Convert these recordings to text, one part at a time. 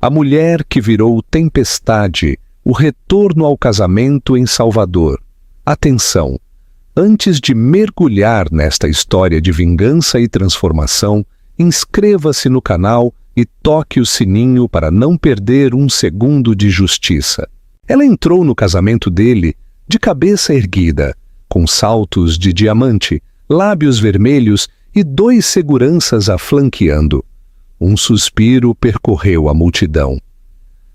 A mulher que virou tempestade, o retorno ao casamento em Salvador. Atenção! Antes de mergulhar nesta história de vingança e transformação, inscreva-se no canal e toque o sininho para não perder um segundo de justiça. Ela entrou no casamento dele de cabeça erguida, com saltos de diamante, lábios vermelhos e 2 seguranças a flanqueando. Um suspiro percorreu a multidão.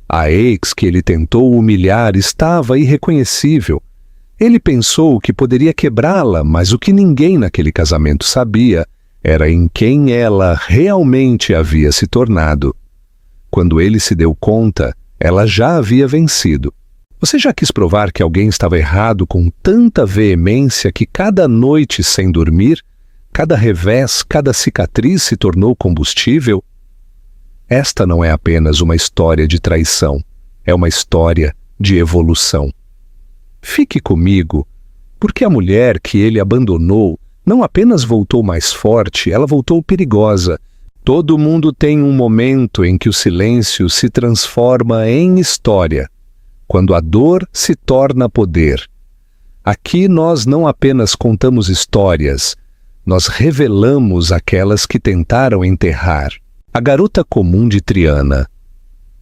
A ex que ele tentou humilhar estava irreconhecível. Ele pensou que poderia quebrá-la, mas o que ninguém naquele casamento sabia era em quem ela realmente havia se tornado. Quando ele se deu conta, ela já havia vencido. Você já quis provar que alguém estava errado com tanta veemência que cada noite sem dormir, cada revés, cada cicatriz se tornou combustível? Esta não é apenas uma história de traição, é uma história de evolução. Fique comigo, porque a mulher que ele abandonou não apenas voltou mais forte, ela voltou perigosa. Todo mundo tem um momento em que o silêncio se transforma em história, quando a dor se torna poder. Aqui nós não apenas contamos histórias, nós revelamos aquelas que tentaram enterrar. A garota comum de Triana.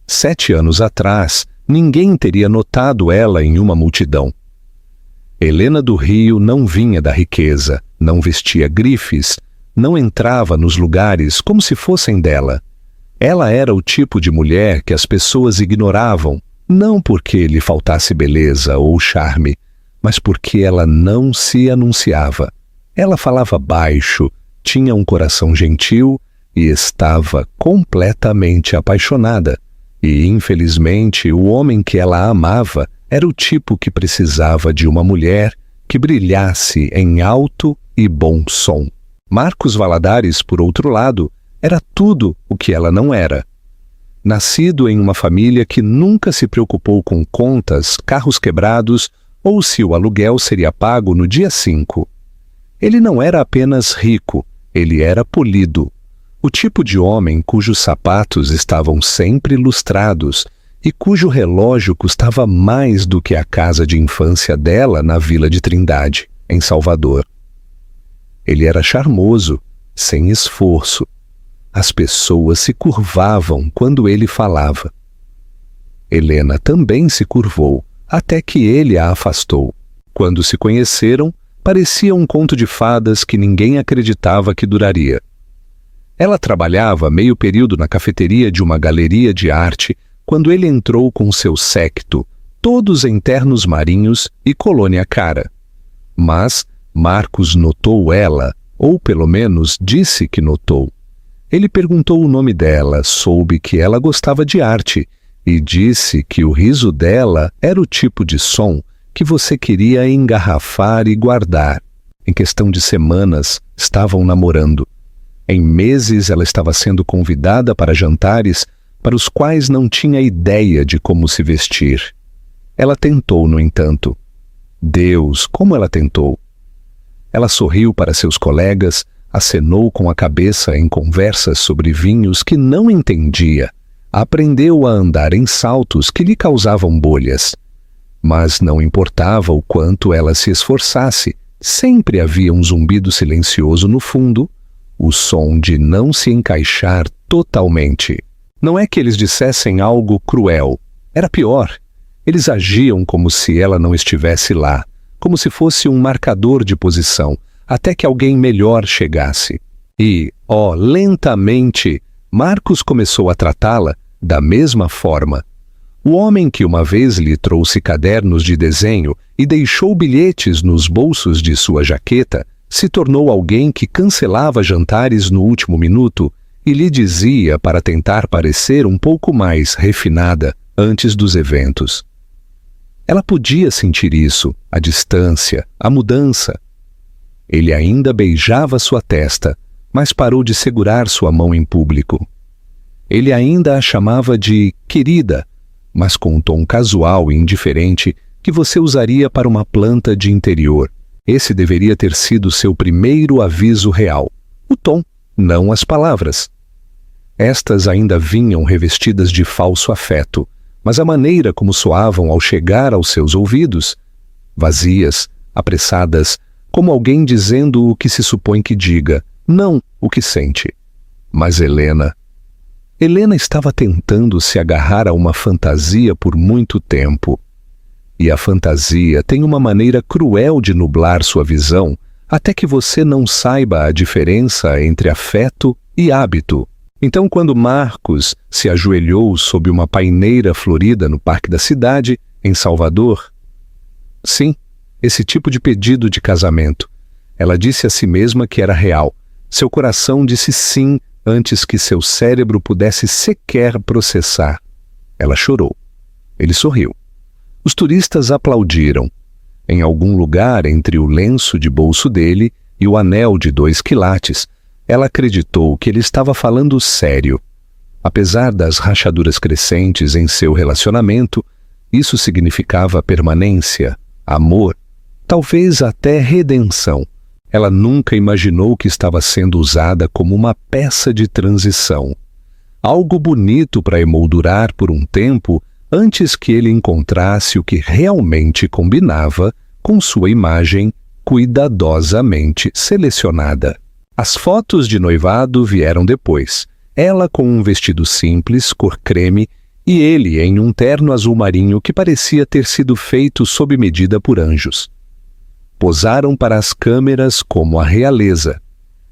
7 anos atrás, ninguém teria notado ela em uma multidão. Helena do Rio não vinha da riqueza, não vestia grifes, não entrava nos lugares como se fossem dela. Ela era o tipo de mulher que as pessoas ignoravam, não porque lhe faltasse beleza ou charme, mas porque ela não se anunciava. Ela falava baixo, tinha um coração gentil e estava completamente apaixonada. E, infelizmente, o homem que ela amava era o tipo que precisava de uma mulher que brilhasse em alto e bom som. Marcos Valadares, por outro lado, era tudo o que ela não era. Nascido em uma família que nunca se preocupou com contas, carros quebrados ou se o aluguel seria pago no dia 5. Ele não era apenas rico, ele era polido. O tipo de homem cujos sapatos estavam sempre lustrados e cujo relógio custava mais do que a casa de infância dela na Vila de Trindade, em Salvador. Ele era charmoso, sem esforço. As pessoas se curvavam quando ele falava. Helena também se curvou, até que ele a afastou. Quando se conheceram, parecia um conto de fadas que ninguém acreditava que duraria. Ela trabalhava meio período na cafeteria de uma galeria de arte quando ele entrou com seu séquito, todos em ternos marinhos e colônia cara. Mas Marcos notou ela, ou pelo menos disse que notou. Ele perguntou o nome dela, soube que ela gostava de arte e disse que o riso dela era o tipo de som que você queria engarrafar e guardar. Em questão de semanas, estavam namorando. Em meses ela estava sendo convidada para jantares para os quais não tinha ideia de como se vestir. Ela tentou, no entanto. Deus, como ela tentou! Ela sorriu para seus colegas, acenou com a cabeça em conversas sobre vinhos que não entendia, aprendeu a andar em saltos que lhe causavam bolhas. Mas não importava o quanto ela se esforçasse, sempre havia um zumbido silencioso no fundo, o som de não se encaixar totalmente. Não é que eles dissessem algo cruel, era pior. Eles agiam como se ela não estivesse lá, como se fosse um marcador de posição, até que alguém melhor chegasse. E, lentamente, Marcos começou a tratá-la da mesma forma. O homem que uma vez lhe trouxe cadernos de desenho e deixou bilhetes nos bolsos de sua jaqueta, se tornou alguém que cancelava jantares no último minuto e lhe dizia para tentar parecer um pouco mais refinada antes dos eventos. Ela podia sentir isso, a distância, a mudança. Ele ainda beijava sua testa, mas parou de segurar sua mão em público. Ele ainda a chamava de querida, mas com um tom casual e indiferente que você usaria para uma planta de interior. Esse deveria ter sido seu primeiro aviso real. O tom, não as palavras. Estas ainda vinham revestidas de falso afeto, mas a maneira como soavam ao chegar aos seus ouvidos, vazias, apressadas, como alguém dizendo o que se supõe que diga, não o que sente. Mas Helena estava tentando se agarrar a uma fantasia por muito tempo. E a fantasia tem uma maneira cruel de nublar sua visão, até que você não saiba a diferença entre afeto e hábito. Então, quando Marcos se ajoelhou sob uma paineira florida no Parque da Cidade, em Salvador, sim, esse tipo de pedido de casamento, ela disse a si mesma que era real. Seu coração disse sim antes que seu cérebro pudesse sequer processar. Ela chorou. Ele sorriu. Os turistas aplaudiram. Em algum lugar entre o lenço de bolso dele e o anel de 2 quilates, ela acreditou que ele estava falando sério. Apesar das rachaduras crescentes em seu relacionamento, isso significava permanência, amor, talvez até redenção. Ela nunca imaginou que estava sendo usada como uma peça de transição. Algo bonito para emoldurar por um tempo antes que ele encontrasse o que realmente combinava com sua imagem cuidadosamente selecionada. As fotos de noivado vieram depois. Ela com um vestido simples, cor creme, e ele em um terno azul marinho que parecia ter sido feito sob medida por anjos. Posaram para as câmeras como a realeza.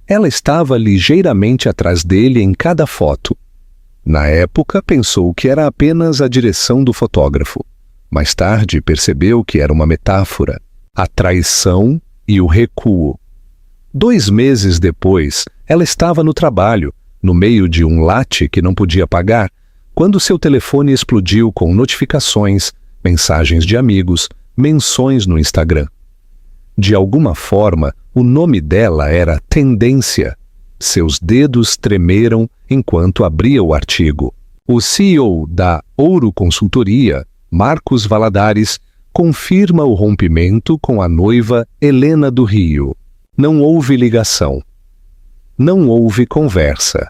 Ela estava ligeiramente atrás dele em cada foto. Na época, pensou que era apenas a direção do fotógrafo. Mais tarde, percebeu que era uma metáfora, a traição e o recuo. 2 meses depois, ela estava no trabalho, no meio de um latte que não podia pagar, quando seu telefone explodiu com notificações, mensagens de amigos, menções no Instagram. De alguma forma, o nome dela era Tendência. Seus dedos tremeram enquanto abria o artigo. O CEO da Ouro Consultoria, Marcos Valadares, confirma o rompimento com a noiva Helena do Rio. Não houve ligação. Não houve conversa.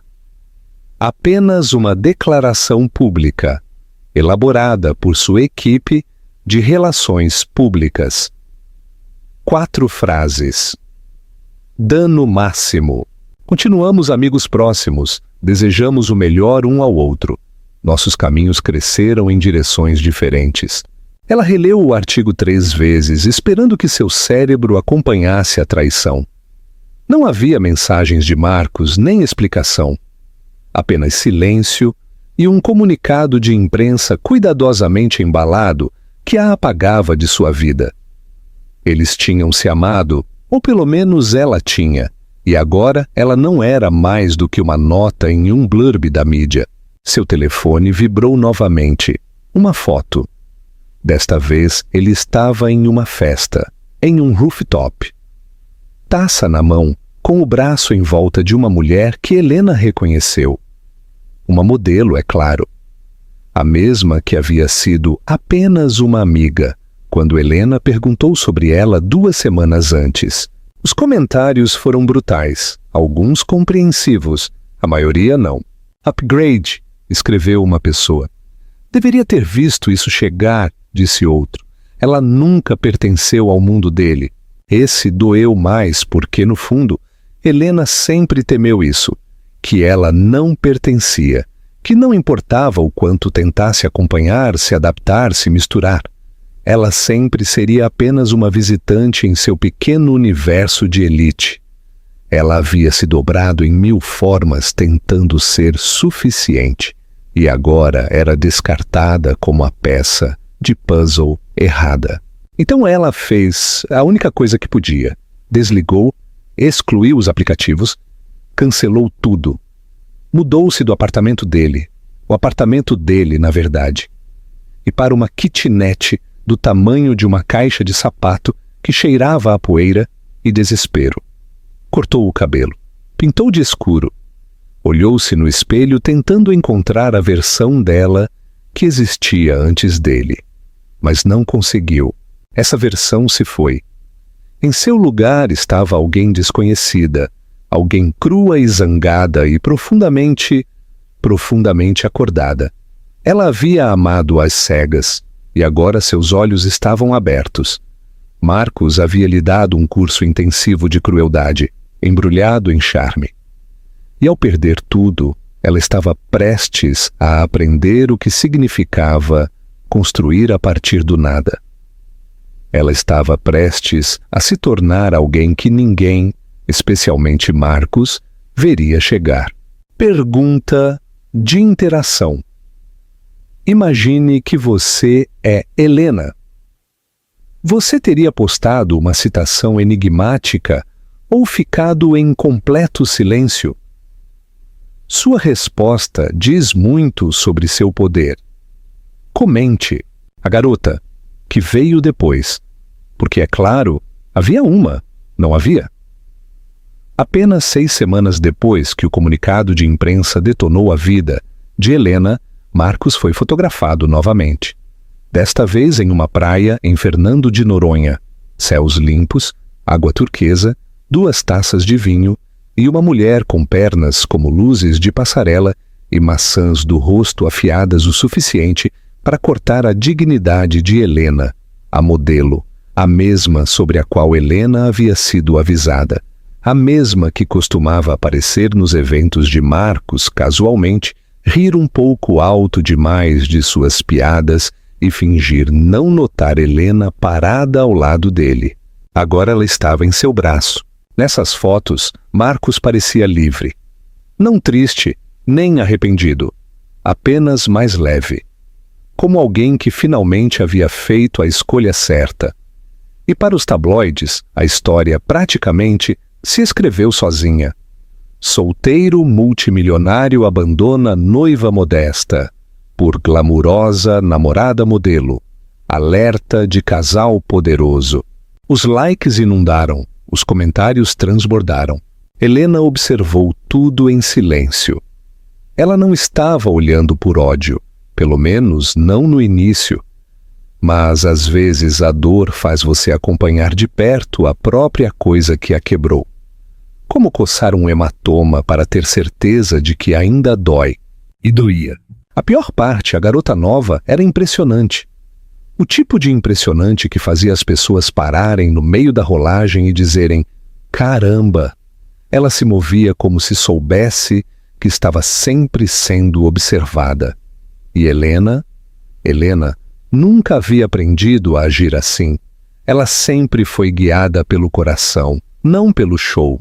Apenas uma declaração pública, elaborada por sua equipe de relações públicas. 4 frases. Dano máximo. Continuamos amigos próximos, desejamos o melhor um ao outro. Nossos caminhos cresceram em direções diferentes. Ela releu o artigo 3 vezes, esperando que seu cérebro acompanhasse a traição. Não havia mensagens de Marcos nem explicação. Apenas silêncio e um comunicado de imprensa cuidadosamente embalado que a apagava de sua vida. Eles tinham se amado, ou pelo menos ela tinha, e agora ela não era mais do que uma nota em um blurb da mídia. Seu telefone vibrou novamente. Uma foto. Desta vez, ele estava em uma festa, em um rooftop. Taça na mão, com o braço em volta de uma mulher que Helena reconheceu. Uma modelo, é claro. A mesma que havia sido apenas uma amiga, quando Helena perguntou sobre ela 2 semanas antes. Os comentários foram brutais, alguns compreensivos, a maioria não. Upgrade, escreveu uma pessoa. Deveria ter visto isso chegar, disse outro. Ela nunca pertenceu ao mundo dele. Esse doeu mais porque, no fundo, Helena sempre temeu isso, que ela não pertencia, que não importava o quanto tentasse acompanhar, se adaptar, se misturar. Ela sempre seria apenas uma visitante em seu pequeno universo de elite. Ela havia se dobrado em 1000 formas tentando ser suficiente, e agora era descartada como a peça de puzzle errada. Então ela fez a única coisa que podia. Desligou, excluiu os aplicativos, cancelou tudo. Mudou-se do apartamento dele, o apartamento dele, na verdade, e para uma kitnet do tamanho de uma caixa de sapato que cheirava a poeira e desespero. Cortou o cabelo, pintou de escuro, olhou-se no espelho tentando encontrar a versão dela que existia antes dele, mas não conseguiu. Essa versão se foi. Em seu lugar estava alguém desconhecida, alguém crua e zangada e profundamente profundamente acordada. Ela havia amado às cegas, e agora seus olhos estavam abertos. Marcos havia lhe dado um curso intensivo de crueldade, embrulhado em charme. E ao perder tudo, ela estava prestes a aprender o que significava construir a partir do nada. Ela estava prestes a se tornar alguém que ninguém, especialmente Marcos, veria chegar. Pergunta de interação. Imagine que você é Helena. Você teria postado uma citação enigmática ou ficado em completo silêncio? Sua resposta diz muito sobre seu poder. Comente. A garota, que veio depois. Porque, é claro, havia uma, não havia? Apenas 6 semanas depois que o comunicado de imprensa detonou a vida de Helena, Marcos foi fotografado novamente. Desta vez em uma praia em Fernando de Noronha. Céus limpos, água turquesa, 2 taças de vinho e uma mulher com pernas como luzes de passarela e maçãs do rosto afiadas o suficiente para cortar a dignidade de Helena, a modelo, a mesma sobre a qual Helena havia sido avisada, a mesma que costumava aparecer nos eventos de Marcos casualmente, rir um pouco alto demais de suas piadas e fingir não notar Helena parada ao lado dele. Agora ela estava em seu braço. Nessas fotos, Marcos parecia livre. Não triste, nem arrependido. Apenas mais leve. Como alguém que finalmente havia feito a escolha certa. E para os tabloides, a história praticamente se escreveu sozinha. Solteiro multimilionário abandona noiva modesta por glamurosa namorada modelo. Alerta de casal poderoso. Os likes inundaram, os comentários transbordaram. Helena observou tudo em silêncio. Ela não estava olhando por ódio, pelo menos não no início. Mas às vezes a dor faz você acompanhar de perto a própria coisa que a quebrou. Como coçar um hematoma para ter certeza de que ainda dói? E doía. A pior parte, a garota nova, era impressionante. O tipo de impressionante que fazia as pessoas pararem no meio da rolagem e dizerem: caramba! Ela se movia como se soubesse que estava sempre sendo observada. E Helena nunca havia aprendido a agir assim. Ela sempre foi guiada pelo coração, não pelo show.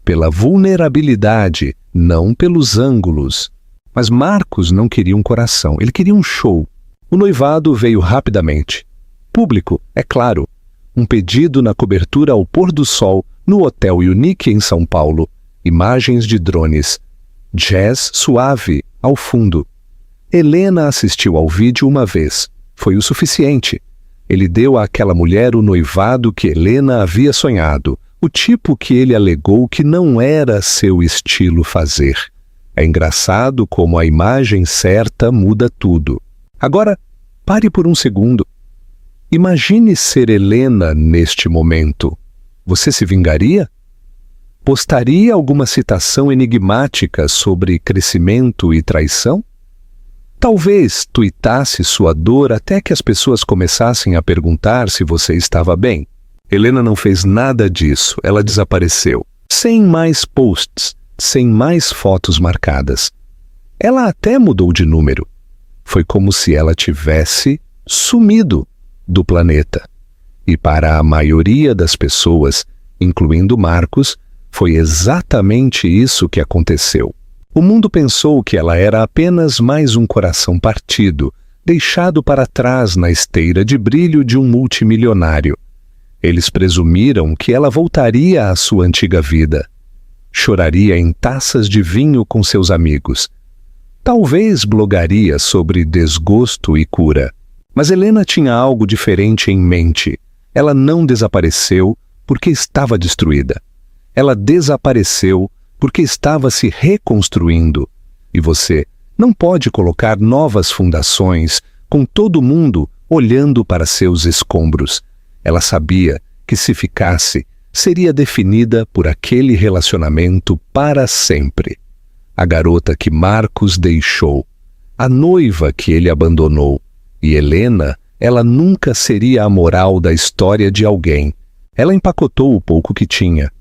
Pela vulnerabilidade, não pelos ângulos. Mas Marcos não queria um coração, ele queria um show. O noivado veio rapidamente. Público, é claro. Um pedido na cobertura ao pôr do sol no Hotel Unique em São Paulo. Imagens de drones. Jazz suave, ao fundo. Helena assistiu ao vídeo uma vez. Foi o suficiente. Ele deu àquela mulher o noivado que Helena havia sonhado. O tipo que ele alegou que não era seu estilo fazer. É engraçado como a imagem certa muda tudo. Agora, pare por um segundo. Imagine ser Helena neste momento. Você se vingaria? Postaria alguma citação enigmática sobre crescimento e traição? Talvez tuitasse sua dor até que as pessoas começassem a perguntar se você estava bem. Helena não fez nada disso, ela desapareceu. Sem mais posts, sem mais fotos marcadas. Ela até mudou de número. Foi como se ela tivesse sumido do planeta. E para a maioria das pessoas, incluindo Marcos, foi exatamente isso que aconteceu. O mundo pensou que ela era apenas mais um coração partido, deixado para trás na esteira de brilho de um multimilionário. Eles presumiram que ela voltaria à sua antiga vida. Choraria em taças de vinho com seus amigos. Talvez blogaria sobre desgosto e cura. Mas Helena tinha algo diferente em mente. Ela não desapareceu porque estava destruída. Ela desapareceu porque estava se reconstruindo. E você não pode colocar novas fundações com todo mundo olhando para seus escombros. Ela sabia que se ficasse, seria definida por aquele relacionamento para sempre. a garota que Marcos deixou, a noiva que ele abandonou. E Helena, ela nunca seria a moral da história de alguém. Ela empacotou o pouco que tinha.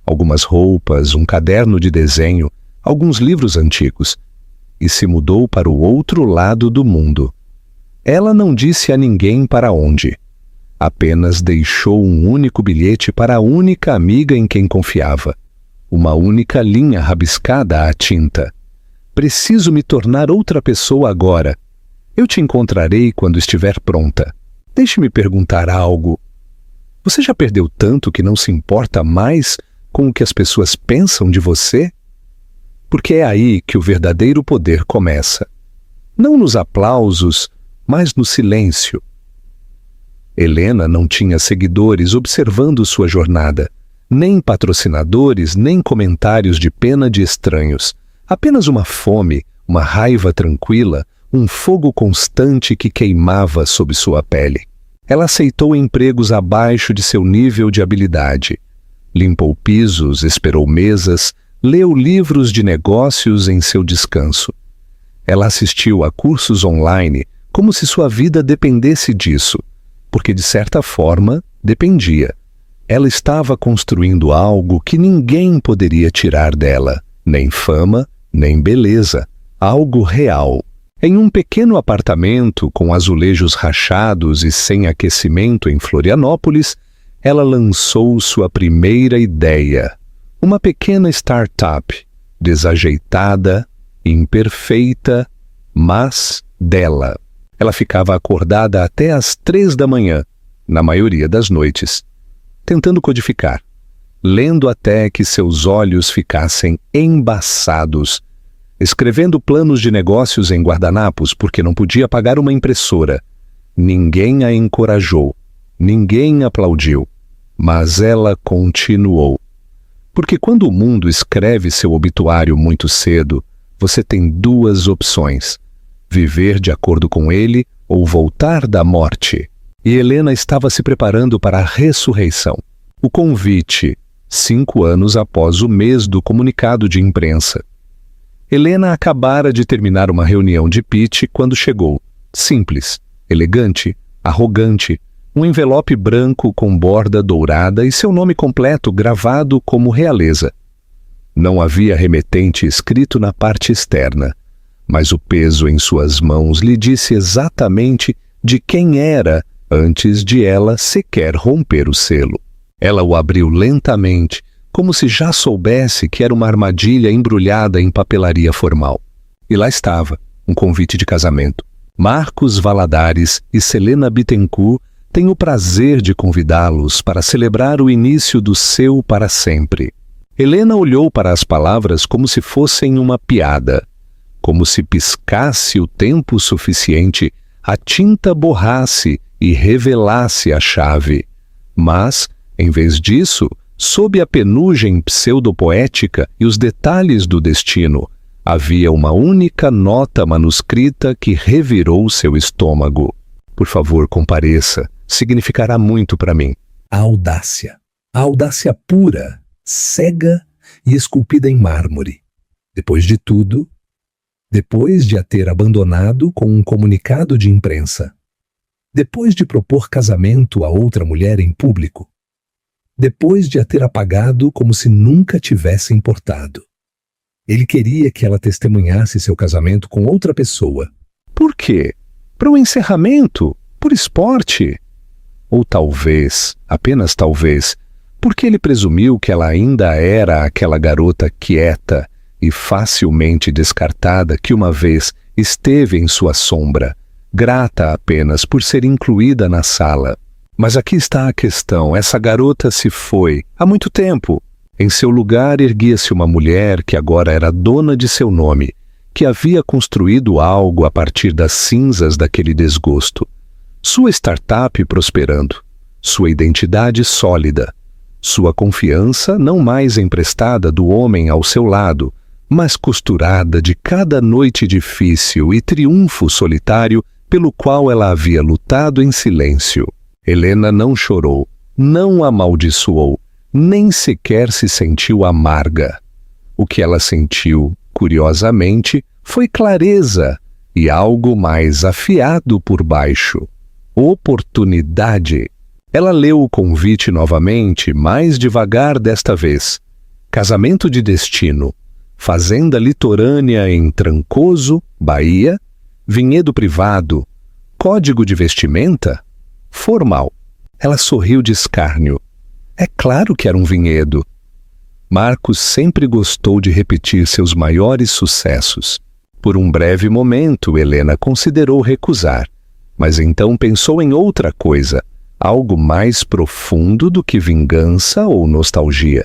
Algumas roupas, um caderno de desenho, alguns livros antigos, e se mudou para o outro lado do mundo. Ela não disse a ninguém para onde. Apenas deixou um único bilhete para a única amiga em quem confiava. Uma única linha rabiscada à tinta. Preciso me tornar outra pessoa agora. Eu te encontrarei quando estiver pronta. Deixe-me perguntar algo. Você já perdeu tanto que não se importa mais com o que as pessoas pensam de você? Porque é aí que o verdadeiro poder começa. Não nos aplausos, mas no silêncio. Helena não tinha seguidores observando sua jornada, nem patrocinadores, nem comentários de pena de estranhos. Apenas uma fome, uma raiva tranquila, um fogo constante que queimava sob sua pele. Ela aceitou empregos abaixo de seu nível de habilidade. Limpou pisos, esperou mesas, leu livros de negócios em seu descanso. Ela assistiu a cursos online como se sua vida dependesse disso, porque de certa forma dependia. Ela estava construindo algo que ninguém poderia tirar dela, nem fama, nem beleza, algo real. Em um pequeno apartamento com azulejos rachados e sem aquecimento em Florianópolis, ela lançou sua primeira ideia. Uma pequena startup, desajeitada, imperfeita, mas dela. Ela ficava acordada até às 3 da manhã, na maioria das noites, tentando codificar, lendo até que seus olhos ficassem embaçados, escrevendo planos de negócios em guardanapos porque não podia pagar uma impressora. Ninguém a encorajou, ninguém aplaudiu, mas ela continuou. Porque quando o mundo escreve seu obituário muito cedo, você tem duas opções: viver de acordo com ele ou voltar da morte. E Helena estava se preparando para a ressurreição. O convite, 5 anos após o mês do comunicado de imprensa. Helena acabara de terminar uma reunião de pitch quando chegou. Simples, elegante, arrogante, um envelope branco com borda dourada e seu nome completo gravado como realeza. Não havia remetente escrito na parte externa, mas o peso em suas mãos lhe disse exatamente de quem era antes de ela sequer romper o selo. Ela o abriu lentamente, como se já soubesse que era uma armadilha embrulhada em papelaria formal. E lá estava, um convite de casamento. Marcos Valadares e Selena Bittencourt têm o prazer de convidá-los para celebrar o início do seu para sempre. Helena olhou para as palavras como se fossem uma piada. Como se piscasse o tempo suficiente, a tinta borrasse e revelasse a chave. Mas, em vez disso, sob a penugem pseudopoética e os detalhes do destino, havia uma única nota manuscrita que revirou seu estômago. Por favor, compareça. Significará muito para mim. A audácia pura, cega e esculpida em mármore. Depois de tudo, depois de a ter abandonado com um comunicado de imprensa, depois de propor casamento a outra mulher em público, depois de a ter apagado como se nunca tivesse importado. Ele queria que ela testemunhasse seu casamento com outra pessoa. Por quê? Para um encerramento? Por esporte? Ou talvez, apenas talvez, porque ele presumiu que ela ainda era aquela garota quieta e facilmente descartada que uma vez esteve em sua sombra, grata apenas por ser incluída na sala. Mas aqui está a questão: essa garota se foi há muito tempo. Em seu lugar erguia-se uma mulher que agora era dona de seu nome, que havia construído algo a partir das cinzas daquele desgosto. Sua startup prosperando, sua identidade sólida, sua confiança não mais emprestada do homem ao seu lado, mas costurada de cada noite difícil e triunfo solitário pelo qual ela havia lutado em silêncio. Helena não chorou, não amaldiçoou, nem sequer se sentiu amarga. O que ela sentiu, curiosamente, foi clareza e algo mais afiado por baixo. Oportunidade. Ela leu o convite novamente, mais devagar desta vez. Casamento de destino. Fazenda litorânea em Trancoso, Bahia. Vinhedo privado. Código de vestimenta? Formal. Ela sorriu de escárnio. É claro que era um vinhedo. Marcos sempre gostou de repetir seus maiores sucessos. Por um breve momento, Helena considerou recusar, mas então pensou em outra coisa, algo mais profundo do que vingança ou nostalgia.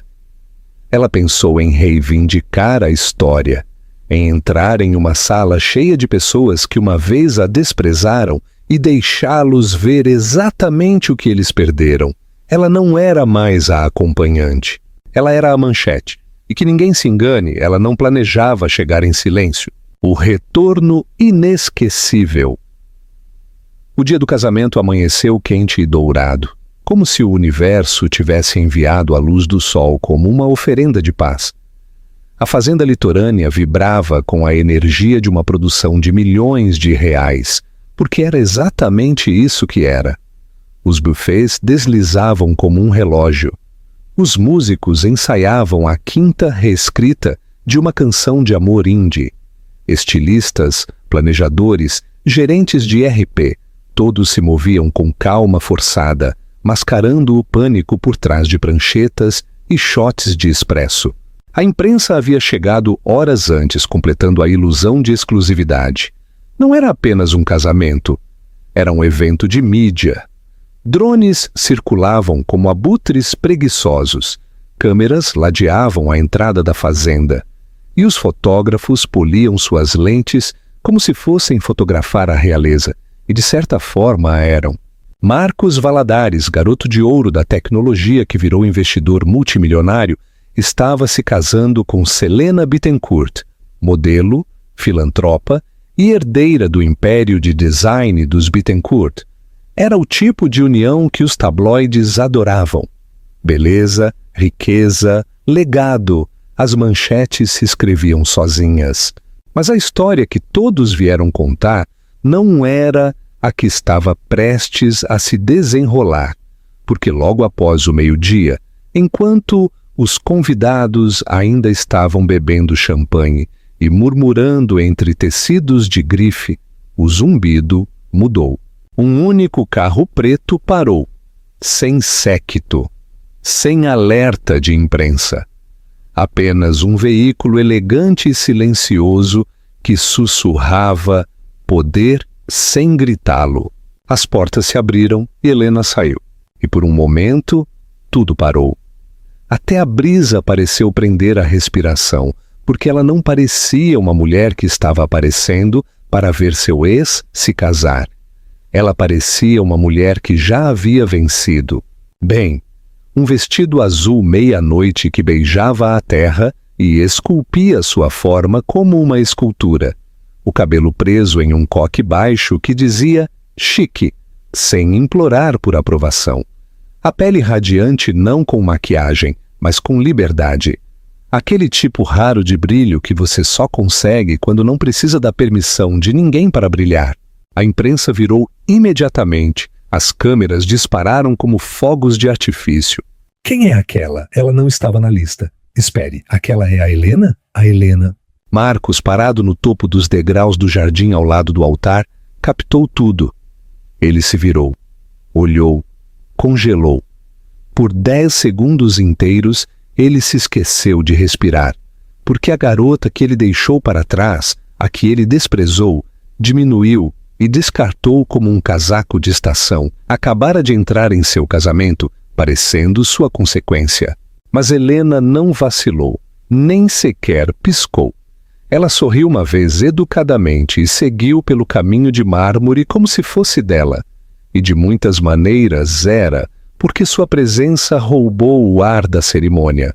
Ela pensou em reivindicar a história, em entrar em uma sala cheia de pessoas que uma vez a desprezaram e deixá-los ver exatamente o que eles perderam. Ela não era mais a acompanhante. Ela era a manchete. E que ninguém se engane, ela não planejava chegar em silêncio. O retorno inesquecível. O dia do casamento amanheceu quente e dourado, como se o universo tivesse enviado a luz do sol como uma oferenda de paz. A fazenda litorânea vibrava com a energia de uma produção de milhões de reais, porque era exatamente isso que era. Os buffets deslizavam como um relógio. Os músicos ensaiavam a quinta reescrita de uma canção de amor indie. Estilistas, planejadores, gerentes de RP, todos se moviam com calma forçada, mascarando o pânico por trás de pranchetas e shots de espresso. A imprensa havia chegado horas antes, completando a ilusão de exclusividade. Não era apenas um casamento, era um evento de mídia. Drones circulavam como abutres preguiçosos, câmeras ladeavam a entrada da fazenda, e os fotógrafos poliam suas lentes como se fossem fotografar a realeza, e de certa forma a eram. Marcos Valadares, garoto de ouro da tecnologia que virou investidor multimilionário, estava se casando com Selena Bittencourt, modelo, filantropa e herdeira do império de design dos Bittencourt. Era o tipo de união que os tabloides adoravam. Beleza, riqueza, legado, as manchetes se escreviam sozinhas. Mas a história que todos vieram contar não era a que estava prestes a se desenrolar, porque logo após o meio-dia, enquanto os convidados ainda estavam bebendo champanhe e murmurando entre tecidos de grife, o zumbido mudou. Um único carro preto parou, sem séquito, sem alerta de imprensa. Apenas um veículo elegante e silencioso que sussurrava poder sem gritá-lo. As portas se abriram e Helena saiu. E por um momento, tudo parou. Até a brisa pareceu prender a respiração, porque ela não parecia uma mulher que estava aparecendo para ver seu ex se casar. Ela parecia uma mulher que já havia vencido. Bem, um vestido azul meia-noite que beijava a terra e esculpia sua forma como uma escultura. O cabelo preso em um coque baixo que dizia chique, sem implorar por aprovação. A pele radiante não com maquiagem, mas com liberdade. Aquele tipo raro de brilho que você só consegue quando não precisa da permissão de ninguém para brilhar. A imprensa virou imediatamente. As câmeras dispararam como fogos de artifício. Quem é aquela? Ela não estava na lista. Espere, aquela é a Helena? A Helena. Marcos, parado no topo dos degraus do jardim ao lado do altar, captou tudo. Ele se virou, olhou, congelou. Por 10 segundos inteiros, ele se esqueceu de respirar, porque a garota que ele deixou para trás, a que ele desprezou, diminuiu e descartou como um casaco de estação, acabara de entrar em seu casamento, parecendo sua consequência. Mas Helena não vacilou, nem sequer piscou. Ela sorriu uma vez educadamente e seguiu pelo caminho de mármore como se fosse dela. E de muitas maneiras era, porque sua presença roubou o ar da cerimônia.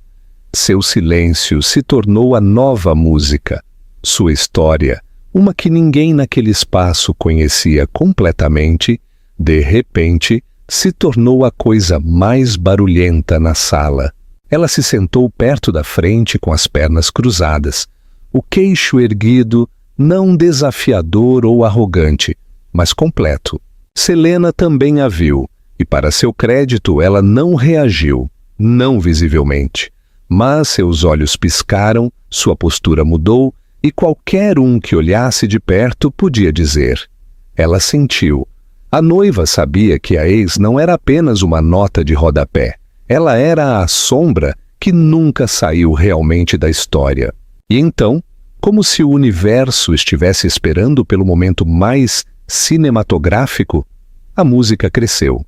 Seu silêncio se tornou a nova música. Sua história, uma que ninguém naquele espaço conhecia completamente, de repente, se tornou a coisa mais barulhenta na sala. Ela se sentou perto da frente com as pernas cruzadas, o queixo erguido, não desafiador ou arrogante, mas completo. Selena também a viu, e para seu crédito ela não reagiu, não visivelmente. Mas seus olhos piscaram, sua postura mudou, e qualquer um que olhasse de perto podia dizer. Ela sentiu. A noiva sabia que a ex não era apenas uma nota de rodapé. Ela era a sombra que nunca saiu realmente da história. E então, como se o universo estivesse esperando pelo momento mais cinematográfico, a música cresceu.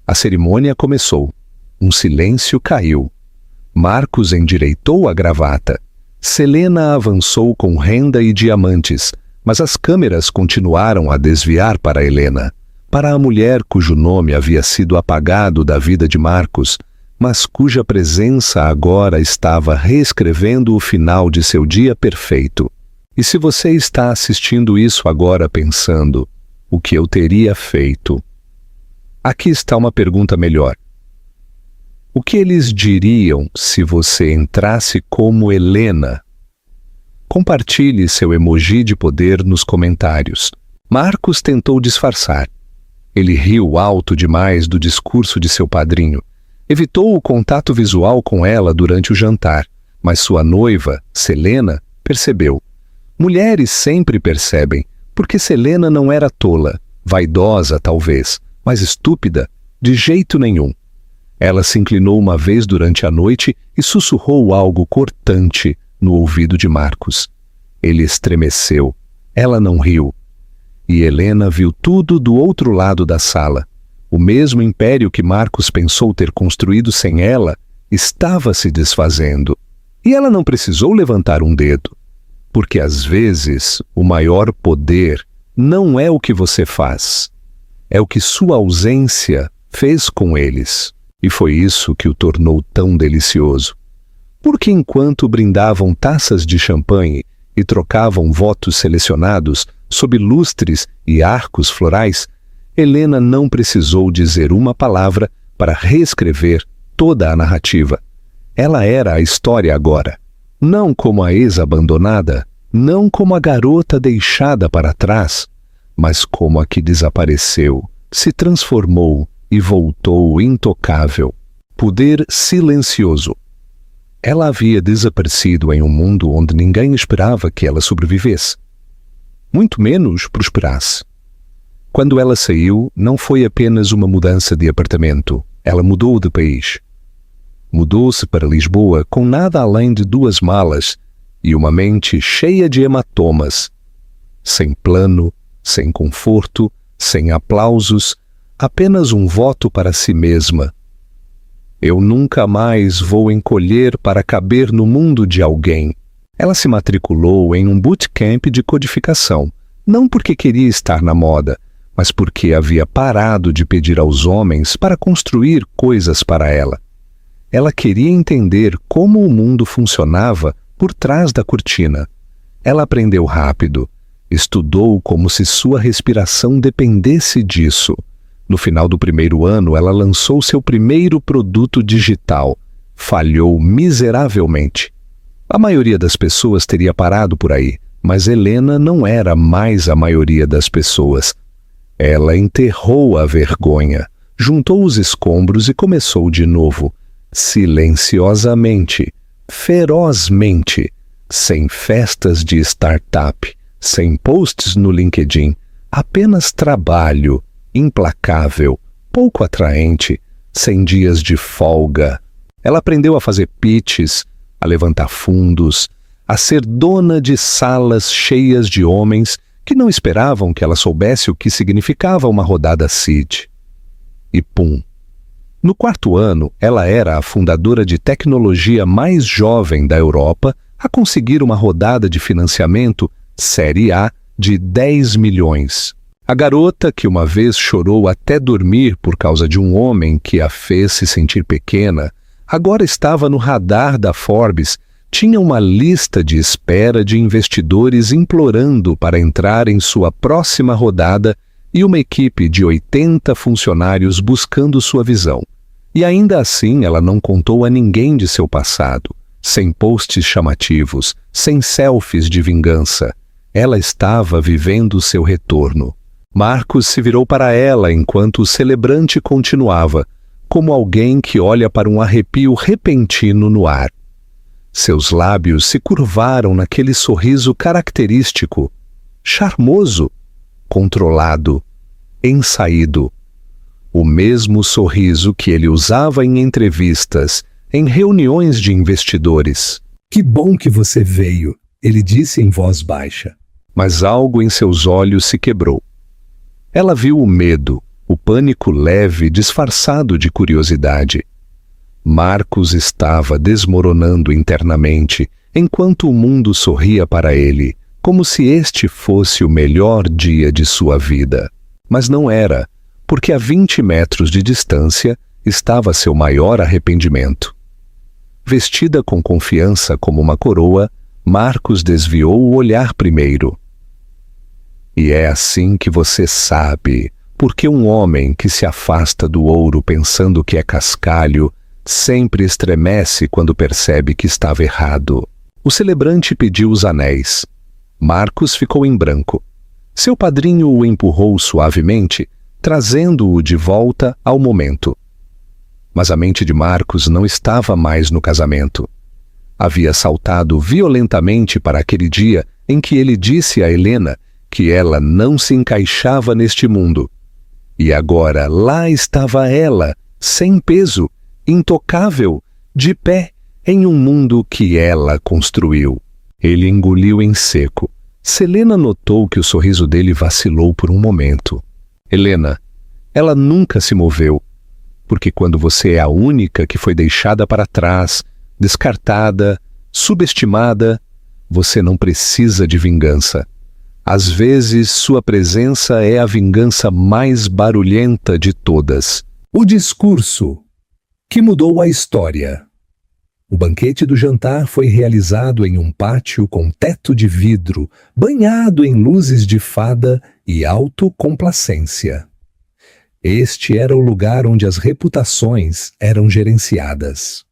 A cerimônia começou. Um silêncio caiu. Marcos endireitou a gravata. Selena avançou com renda e diamantes, mas as câmeras continuaram a desviar para Helena, para a mulher cujo nome havia sido apagado da vida de Marcos, mas cuja presença agora estava reescrevendo o final de seu dia perfeito. E se você está assistindo isso agora pensando, o que eu teria feito? Aqui está uma pergunta melhor. O que eles diriam se você entrasse como Helena? Compartilhe seu emoji de poder nos comentários. Marcos tentou disfarçar. Ele riu alto demais do discurso de seu padrinho. Evitou o contato visual com ela durante o jantar, mas sua noiva, Selena, percebeu. Mulheres sempre percebem, porque Selena não era tola, vaidosa talvez, mas estúpida de jeito nenhum. Ela se inclinou uma vez durante a noite e sussurrou algo cortante no ouvido de Marcos. Ele estremeceu. Ela não riu. E Helena viu tudo do outro lado da sala. O mesmo império que Marcos pensou ter construído sem ela estava se desfazendo. E ela não precisou levantar um dedo. Porque às vezes o maior poder não é o que você faz. É o que sua ausência fez com eles. E foi isso que o tornou tão delicioso. Porque enquanto brindavam taças de champanhe e trocavam votos selecionados sob lustres e arcos florais, Helena não precisou dizer uma palavra para reescrever toda a narrativa. Ela era a história agora. Não como a ex-abandonada, não como a garota deixada para trás, mas como a que desapareceu, se transformou e voltou intocável. Poder silencioso. Ela havia desaparecido em um mundo onde ninguém esperava que ela sobrevivesse. Muito menos prosperasse. Quando ela saiu, não foi apenas uma mudança de apartamento. Ela mudou de país. Mudou-se para Lisboa com nada além de 2 malas e uma mente cheia de hematomas. Sem plano, sem conforto, sem aplausos, apenas um voto para si mesma. Eu nunca mais vou encolher para caber no mundo de alguém. Ela se matriculou em um bootcamp de codificação, não porque queria estar na moda, mas porque havia parado de pedir aos homens para construir coisas para ela. Ela queria entender como o mundo funcionava por trás da cortina. Ela aprendeu rápido, estudou como se sua respiração dependesse disso. No final do primeiro ano, ela lançou seu primeiro produto digital. Falhou miseravelmente. A maioria das pessoas teria parado por aí, mas Helena não era mais a maioria das pessoas. Ela enterrou a vergonha, juntou os escombros e começou de novo, silenciosamente, ferozmente, sem festas de startup, sem posts no LinkedIn, apenas trabalho, implacável, pouco atraente, sem dias de folga. Ela aprendeu a fazer pitches, a levantar fundos, a ser dona de salas cheias de homens que não esperavam que ela soubesse o que significava uma rodada seed. E pum! No 4º ano, ela era a fundadora de tecnologia mais jovem da Europa a conseguir uma rodada de financiamento Série A de 10 milhões. A garota que uma vez chorou até dormir por causa de um homem que a fez se sentir pequena, agora estava no radar da Forbes, tinha uma lista de espera de investidores implorando para entrar em sua próxima rodada e uma equipe de 80 funcionários buscando sua visão. E ainda assim ela não contou a ninguém de seu passado. sem posts chamativos, sem selfies de vingança. Ela estava vivendo seu retorno. Marcos se virou para ela enquanto o celebrante continuava, como alguém que olha para um arrepio repentino no ar. Seus lábios se curvaram naquele sorriso característico, charmoso, controlado, ensaído. O mesmo sorriso que ele usava em entrevistas, em reuniões de investidores. Que bom que você veio, ele disse em voz baixa. Mas algo em seus olhos se quebrou. Ela viu o medo, o pânico leve disfarçado de curiosidade. Marcos estava desmoronando internamente, enquanto o mundo sorria para ele, como se este fosse o melhor dia de sua vida. Mas não era, porque a 20 metros de distância estava seu maior arrependimento. Vestida com confiança como uma coroa, Marcos desviou o olhar primeiro. E é assim que você sabe porque um homem que se afasta do ouro pensando que é cascalho sempre estremece quando percebe que estava errado. O celebrante pediu os anéis. Marcos ficou em branco. Seu padrinho o empurrou suavemente, trazendo-o de volta ao momento. Mas a mente de Marcos não estava mais no casamento. Havia saltado violentamente para aquele dia em que ele disse a Helena que ela não se encaixava neste mundo. E agora lá estava ela, sem peso, intocável, de pé, em um mundo que ela construiu. Ele engoliu em seco. Selena notou que o sorriso dele vacilou por um momento. Helena, ela nunca se moveu, porque quando você é a única que foi deixada para trás, descartada, subestimada, você não precisa de vingança. Às vezes, sua presença é a vingança mais barulhenta de todas. O discurso que mudou a história. O banquete do jantar foi realizado em um pátio com teto de vidro, banhado em luzes de fada e autocomplacência. Este era o lugar onde as reputações eram gerenciadas.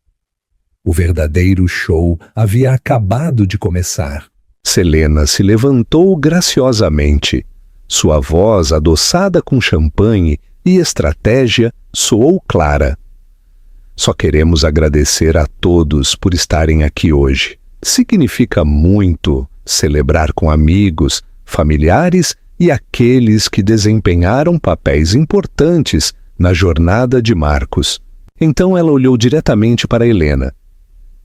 O verdadeiro show havia acabado de começar. Selena se levantou graciosamente. Sua voz, adoçada com champanhe e estratégia, soou clara. Só queremos agradecer a todos por estarem aqui hoje. Significa muito celebrar com amigos, familiares e aqueles que desempenharam papéis importantes na jornada de Marcos. Então ela olhou diretamente para Helena.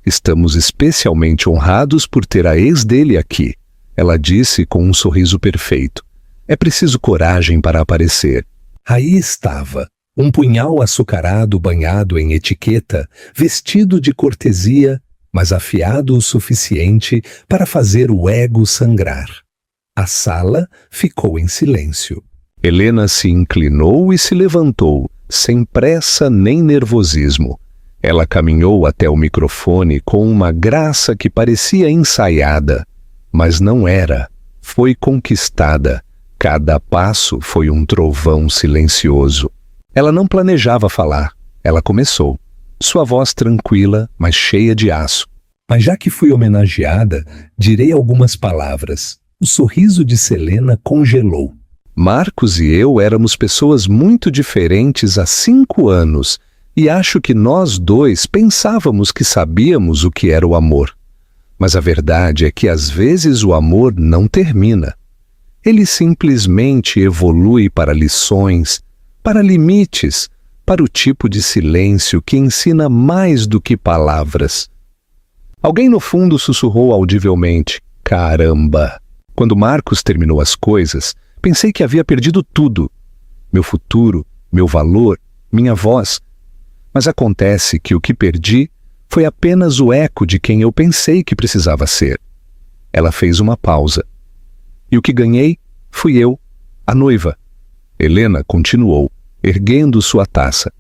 Estamos especialmente honrados por ter a ex dele aqui, ela disse com um sorriso perfeito. É preciso coragem para aparecer. Aí estava, um punhal açucarado banhado em etiqueta, vestido de cortesia, mas afiado o suficiente para fazer o ego sangrar. A sala ficou em silêncio. Helena se inclinou e se levantou, sem pressa nem nervosismo. Ela caminhou até o microfone com uma graça que parecia ensaiada, mas não era. Foi conquistada. Cada passo foi um trovão silencioso. Ela não planejava falar. Ela começou. Sua voz tranquila, mas cheia de aço. Mas já que fui homenageada, direi algumas palavras. O sorriso de Selena congelou. Marcos e eu éramos pessoas muito diferentes há 5 anos, e acho que nós dois pensávamos que sabíamos o que era o amor. Mas a verdade é que às vezes o amor não termina. Ele simplesmente evolui para lições, para limites, para o tipo de silêncio que ensina mais do que palavras. Alguém no fundo sussurrou audivelmente: "Caramba!" Quando Marcos terminou as coisas, pensei que havia perdido tudo. Meu futuro, meu valor, minha voz. Mas acontece que o que perdi foi apenas o eco de quem eu pensei que precisava ser. Ela fez uma pausa. E o que ganhei fui eu, a noiva. Helena continuou, erguendo sua taça.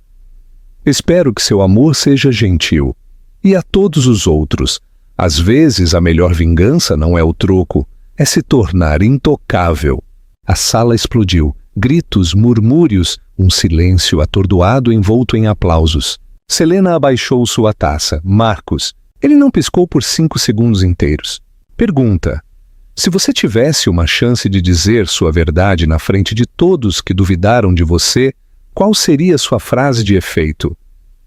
Espero que seu amor seja gentil. E a todos os outros. Às vezes a melhor vingança não é o troco, é se tornar intocável. A sala explodiu. Gritos, murmúrios, um silêncio atordoado envolto em aplausos. Selena abaixou sua taça. Marcos, Ele não piscou por 5 segundos inteiros. Pergunta: se você tivesse uma chance de dizer sua verdade na frente de todos que duvidaram de você, qual seria sua frase de efeito?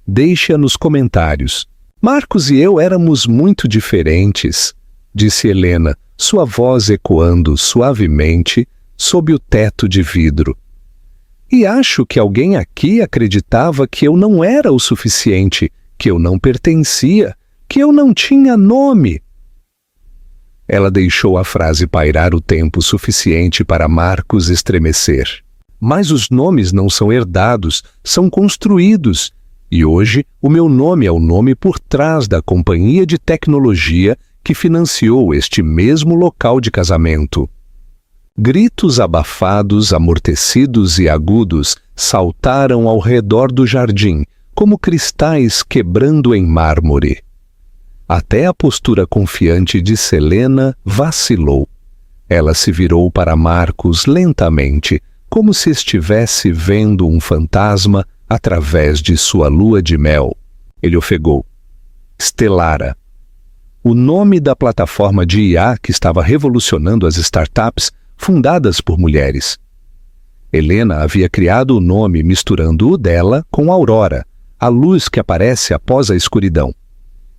Deixe-a nos comentários. Marcos e eu éramos muito diferentes, disse Helena, sua voz ecoando suavemente sob o teto de vidro. E acho que alguém aqui acreditava que eu não era o suficiente, que eu não pertencia, que eu não tinha nome. Ela deixou a frase pairar o tempo suficiente para Marcos estremecer. Mas os nomes não são herdados, são construídos. E hoje o meu nome é o nome por trás da companhia de tecnologia que financiou este mesmo local de casamento. Gritos abafados, amortecidos e agudos saltaram ao redor do jardim, como cristais quebrando em mármore. Até a postura confiante de Selena vacilou. Ela se virou para Marcos lentamente, como se estivesse vendo um fantasma através de sua lua de mel. Ele ofegou. Stellara. O nome da plataforma de IA que estava revolucionando as startups fundadas por mulheres. Helena havia criado o nome misturando o dela com Aurora, a luz que aparece após a escuridão.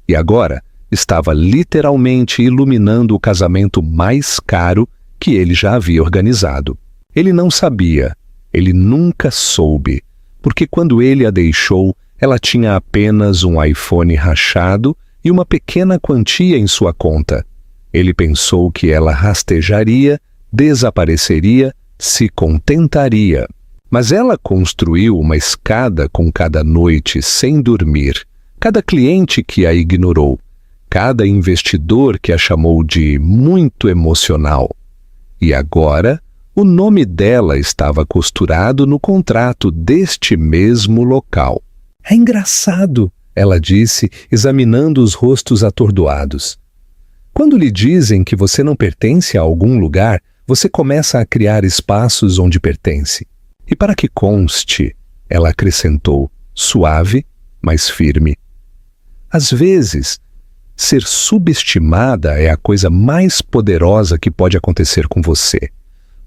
E agora estava literalmente iluminando o casamento mais caro que ele já havia organizado. Ele não sabia, ele nunca soube, porque quando ele a deixou, ela tinha apenas um iPhone rachado e uma pequena quantia em sua conta. Ele pensou que ela rastejaria, desapareceria, se contentaria. Mas ela construiu uma escada com cada noite sem dormir, cada cliente que a ignorou, cada investidor que a chamou de muito emocional. E agora, o nome dela estava costurado no contrato deste mesmo local. É engraçado, ela disse, examinando os rostos atordoados. Quando lhe dizem que você não pertence a algum lugar, você começa a criar espaços onde pertence. E para que conste, ela acrescentou, suave, mas firme. Às vezes, ser subestimada é a coisa mais poderosa que pode acontecer com você.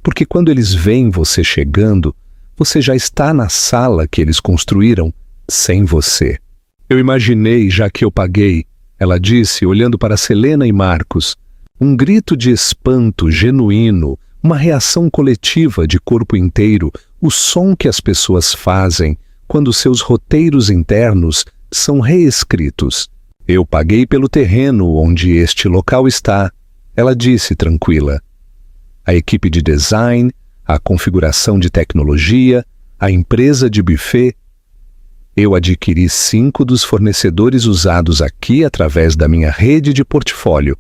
Porque quando eles veem você chegando, você já está na sala que eles construíram sem você. Eu imaginei, já que eu paguei, ela disse, olhando para Selena e Marcos. Um grito de espanto genuíno, uma reação coletiva de corpo inteiro, o som que as pessoas fazem quando seus roteiros internos são reescritos. Eu paguei pelo terreno onde este local está, ela disse tranquila. A equipe de design, a configuração de tecnologia, a empresa de buffet. Eu adquiri 5 dos fornecedores usados aqui através da minha rede de portfólio.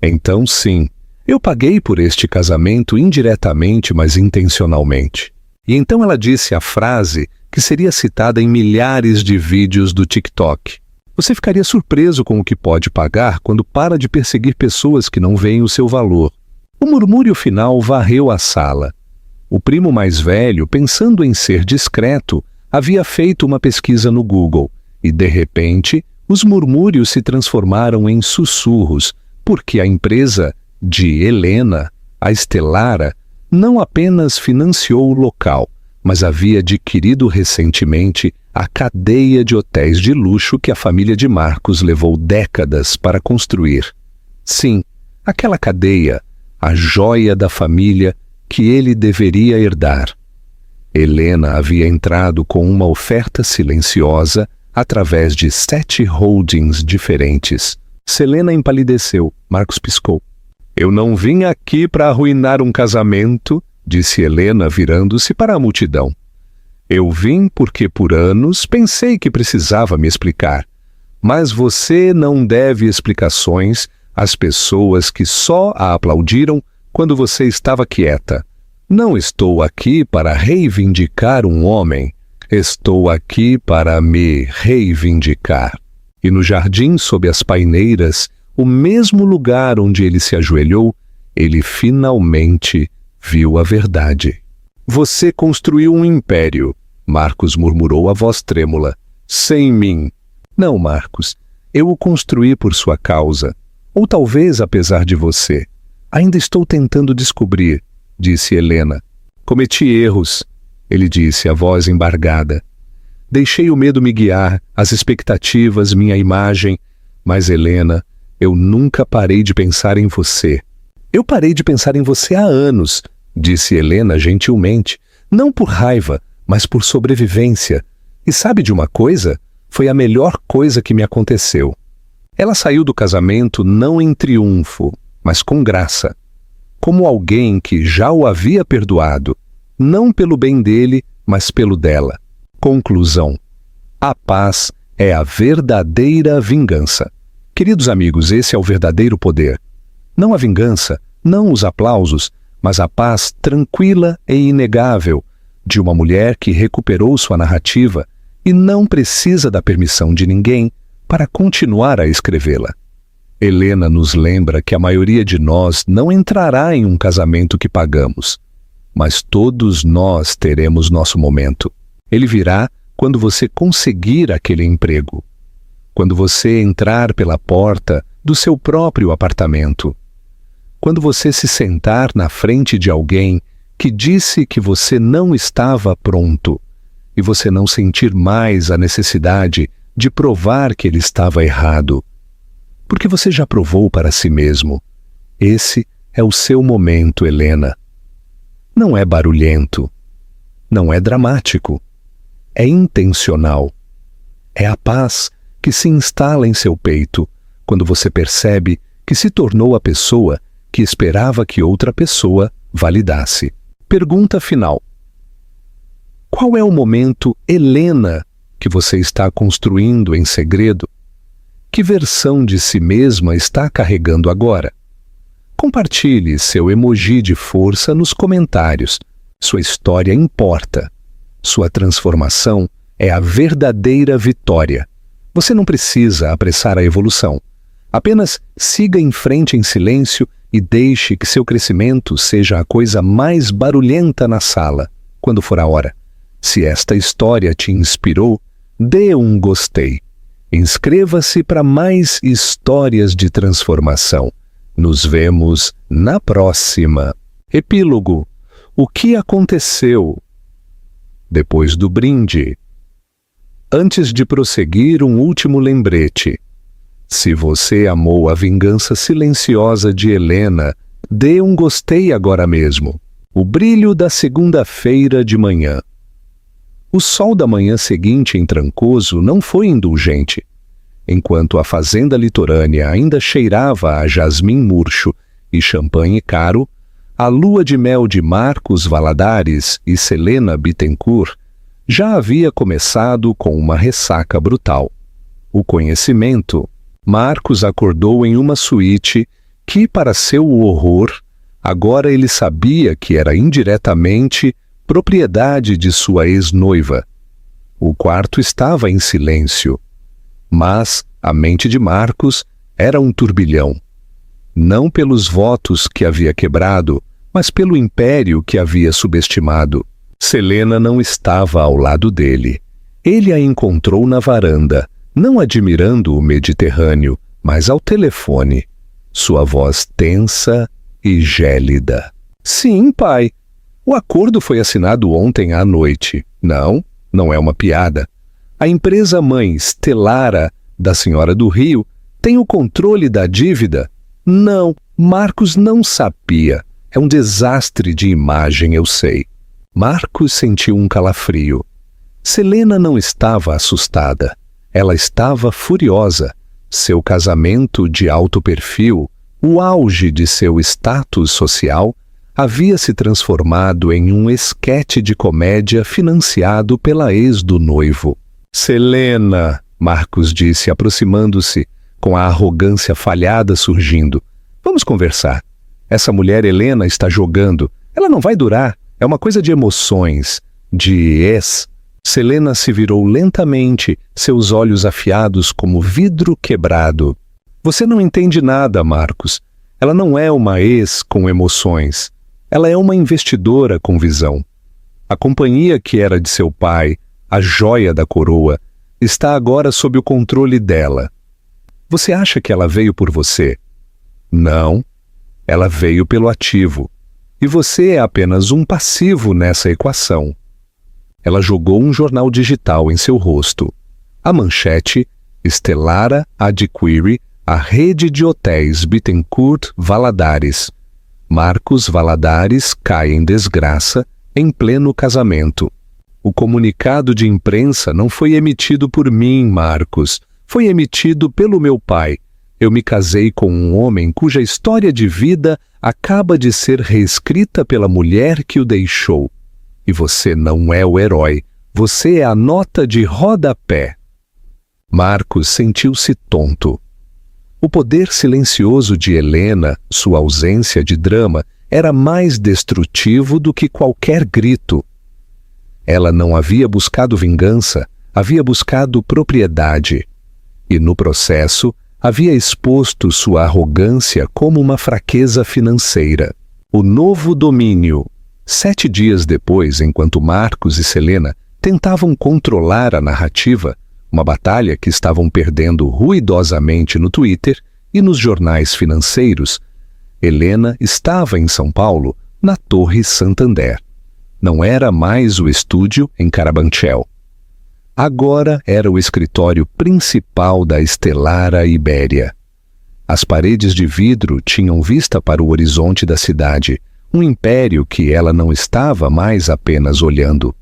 Então, sim, eu paguei por este casamento indiretamente, mas intencionalmente. E então ela disse a frase que seria citada em milhares de vídeos do TikTok. Você ficaria surpreso com o que pode pagar quando para de perseguir pessoas que não veem o seu valor. O murmúrio final varreu a sala. O primo mais velho, pensando em ser discreto, havia feito uma pesquisa no Google e, de repente, os murmúrios se transformaram em sussurros, porque a empresa de Helena, a Stellara, não apenas financiou o local, mas havia adquirido recentemente a cadeia de hotéis de luxo que a família de Marcos levou décadas para construir. Sim, aquela cadeia, a joia da família que ele deveria herdar. Helena havia entrado com uma oferta silenciosa através de 7 holdings diferentes. Selena empalideceu. Marcos piscou. Eu não vim aqui para arruinar um casamento, disse Helena virando-se para a multidão. Eu vim porque por anos pensei que precisava me explicar. Mas você não deve explicações às pessoas que só a aplaudiram quando você estava quieta. Não estou aqui para reivindicar um homem. Estou aqui para me reivindicar. E no jardim, sob as paineiras, o mesmo lugar onde ele se ajoelhou, ele finalmente viu a verdade. Você construiu um império, Marcos murmurou a voz trêmula. Sem mim. Não, Marcos. Eu o construí por sua causa, ou talvez apesar de você. Ainda estou tentando descobrir, disse Helena. Cometi erros, ele disse, a voz embargada. Deixei o medo me guiar, as expectativas, minha imagem. Mas, Helena, eu nunca parei de pensar em você. Eu parei de pensar em você há anos, disse Helena gentilmente. Não por raiva, mas por sobrevivência. E sabe de uma coisa? Foi a melhor coisa que me aconteceu. Ela saiu do casamento não em triunfo, mas com graça. Como alguém que já o havia perdoado, não pelo bem dele, mas pelo dela. Conclusão: a paz é a verdadeira vingança. Queridos amigos, esse é o verdadeiro poder. Não a vingança, não os aplausos, mas a paz tranquila e inegável de uma mulher que recuperou sua narrativa e não precisa da permissão de ninguém para continuar a escrevê-la. Helena nos lembra que a maioria de nós não entrará em um casamento que pagamos, mas todos nós teremos nosso momento. Ele virá quando você conseguir aquele emprego, quando você entrar pela porta do seu próprio apartamento, quando você se sentar na frente de alguém que disse que você não estava pronto e você não sentir mais a necessidade de provar que ele estava errado, porque você já provou para si mesmo. Esse é o seu momento, Helena. Não é barulhento, não é dramático, é intencional. É a paz que se instala em seu peito quando você percebe que se tornou a pessoa que esperava que outra pessoa validasse. Pergunta final: qual é o momento Helena que você está construindo em segredo? Que versão de si mesma está carregando agora? Compartilhe seu emoji de força nos comentários. Sua história importa. Sua transformação é a verdadeira vitória. Você não precisa apressar a evolução. Apenas siga em frente em silêncio e deixe que seu crescimento seja a coisa mais barulhenta na sala, quando for a hora. Se esta história te inspirou, dê um gostei. Inscreva-se para mais histórias de transformação. Nos vemos na próxima. Epílogo: o que aconteceu? Depois do brinde. Antes de prosseguir, um último lembrete. Se você amou a vingança silenciosa de Helena, dê um gostei agora mesmo. O brilho da segunda-feira de manhã. O sol da manhã seguinte em Trancoso não foi indulgente. Enquanto a fazenda litorânea ainda cheirava a jasmim murcho e champanhe caro, a lua de mel de Marcos Valadares e Selena Bittencourt já havia começado com uma ressaca brutal. O conhecimento. Marcos acordou em uma suíte que, para seu horror, agora ele sabia que era indiretamente propriedade de sua ex-noiva. O quarto estava em silêncio, mas a mente de Marcos era um turbilhão. Não pelos votos que havia quebrado, mas pelo império que havia subestimado. Selena não estava ao lado dele. Ele a encontrou na varanda, não admirando o Mediterrâneo, mas ao telefone. Sua voz tensa e gélida. Sim, pai. O acordo foi assinado ontem à noite. Não, não é uma piada. A empresa-mãe Stellara, da Senhora do Rio, tem o controle da dívida? Não, Marcos não sabia. É um desastre de imagem, eu sei. Marcos sentiu um calafrio. Selena não estava assustada. Ela estava furiosa. Seu casamento de alto perfil, o auge de seu status social, havia se transformado em um esquete de comédia financiado pela ex do noivo. Selena, Marcos disse, aproximando-se, com a arrogância falhada surgindo. Vamos conversar. Essa mulher Helena está jogando. Ela não vai durar. É uma coisa de emoções, de ex. Selena se virou lentamente, seus olhos afiados como vidro quebrado. Você não entende nada, Marcos. Ela não é uma ex com emoções. Ela é uma investidora com visão. A companhia que era de seu pai, a joia da coroa, está agora sob o controle dela. Você acha que ela veio por você? Não, ela veio pelo ativo. E você é apenas um passivo nessa equação. Ela jogou um jornal digital em seu rosto. A manchete: Stellara adquire a rede de hotéis Bittencourt Valadares. Marcos Valadares cai em desgraça em pleno casamento. O comunicado de imprensa não foi emitido por mim, Marcos. Foi emitido pelo meu pai. Eu me casei com um homem cuja história de vida acaba de ser reescrita pela mulher que o deixou. E você não é o herói. Você é a nota de rodapé. Marcos sentiu-se tonto. O poder silencioso de Helena, sua ausência de drama, era mais destrutivo do que qualquer grito. Ela não havia buscado vingança, havia buscado propriedade. E, no processo, havia exposto sua arrogância como uma fraqueza financeira. O novo domínio. 7 dias depois, enquanto Marcos e Selena tentavam controlar a narrativa, uma batalha que estavam perdendo ruidosamente no Twitter e nos jornais financeiros, Helena estava em São Paulo, na Torre Santander. Não era mais o estúdio em Carabanchel. Agora era o escritório principal da Stellara Ibéria. As paredes de vidro tinham vista para o horizonte da cidade, um império que ela não estava mais apenas olhando.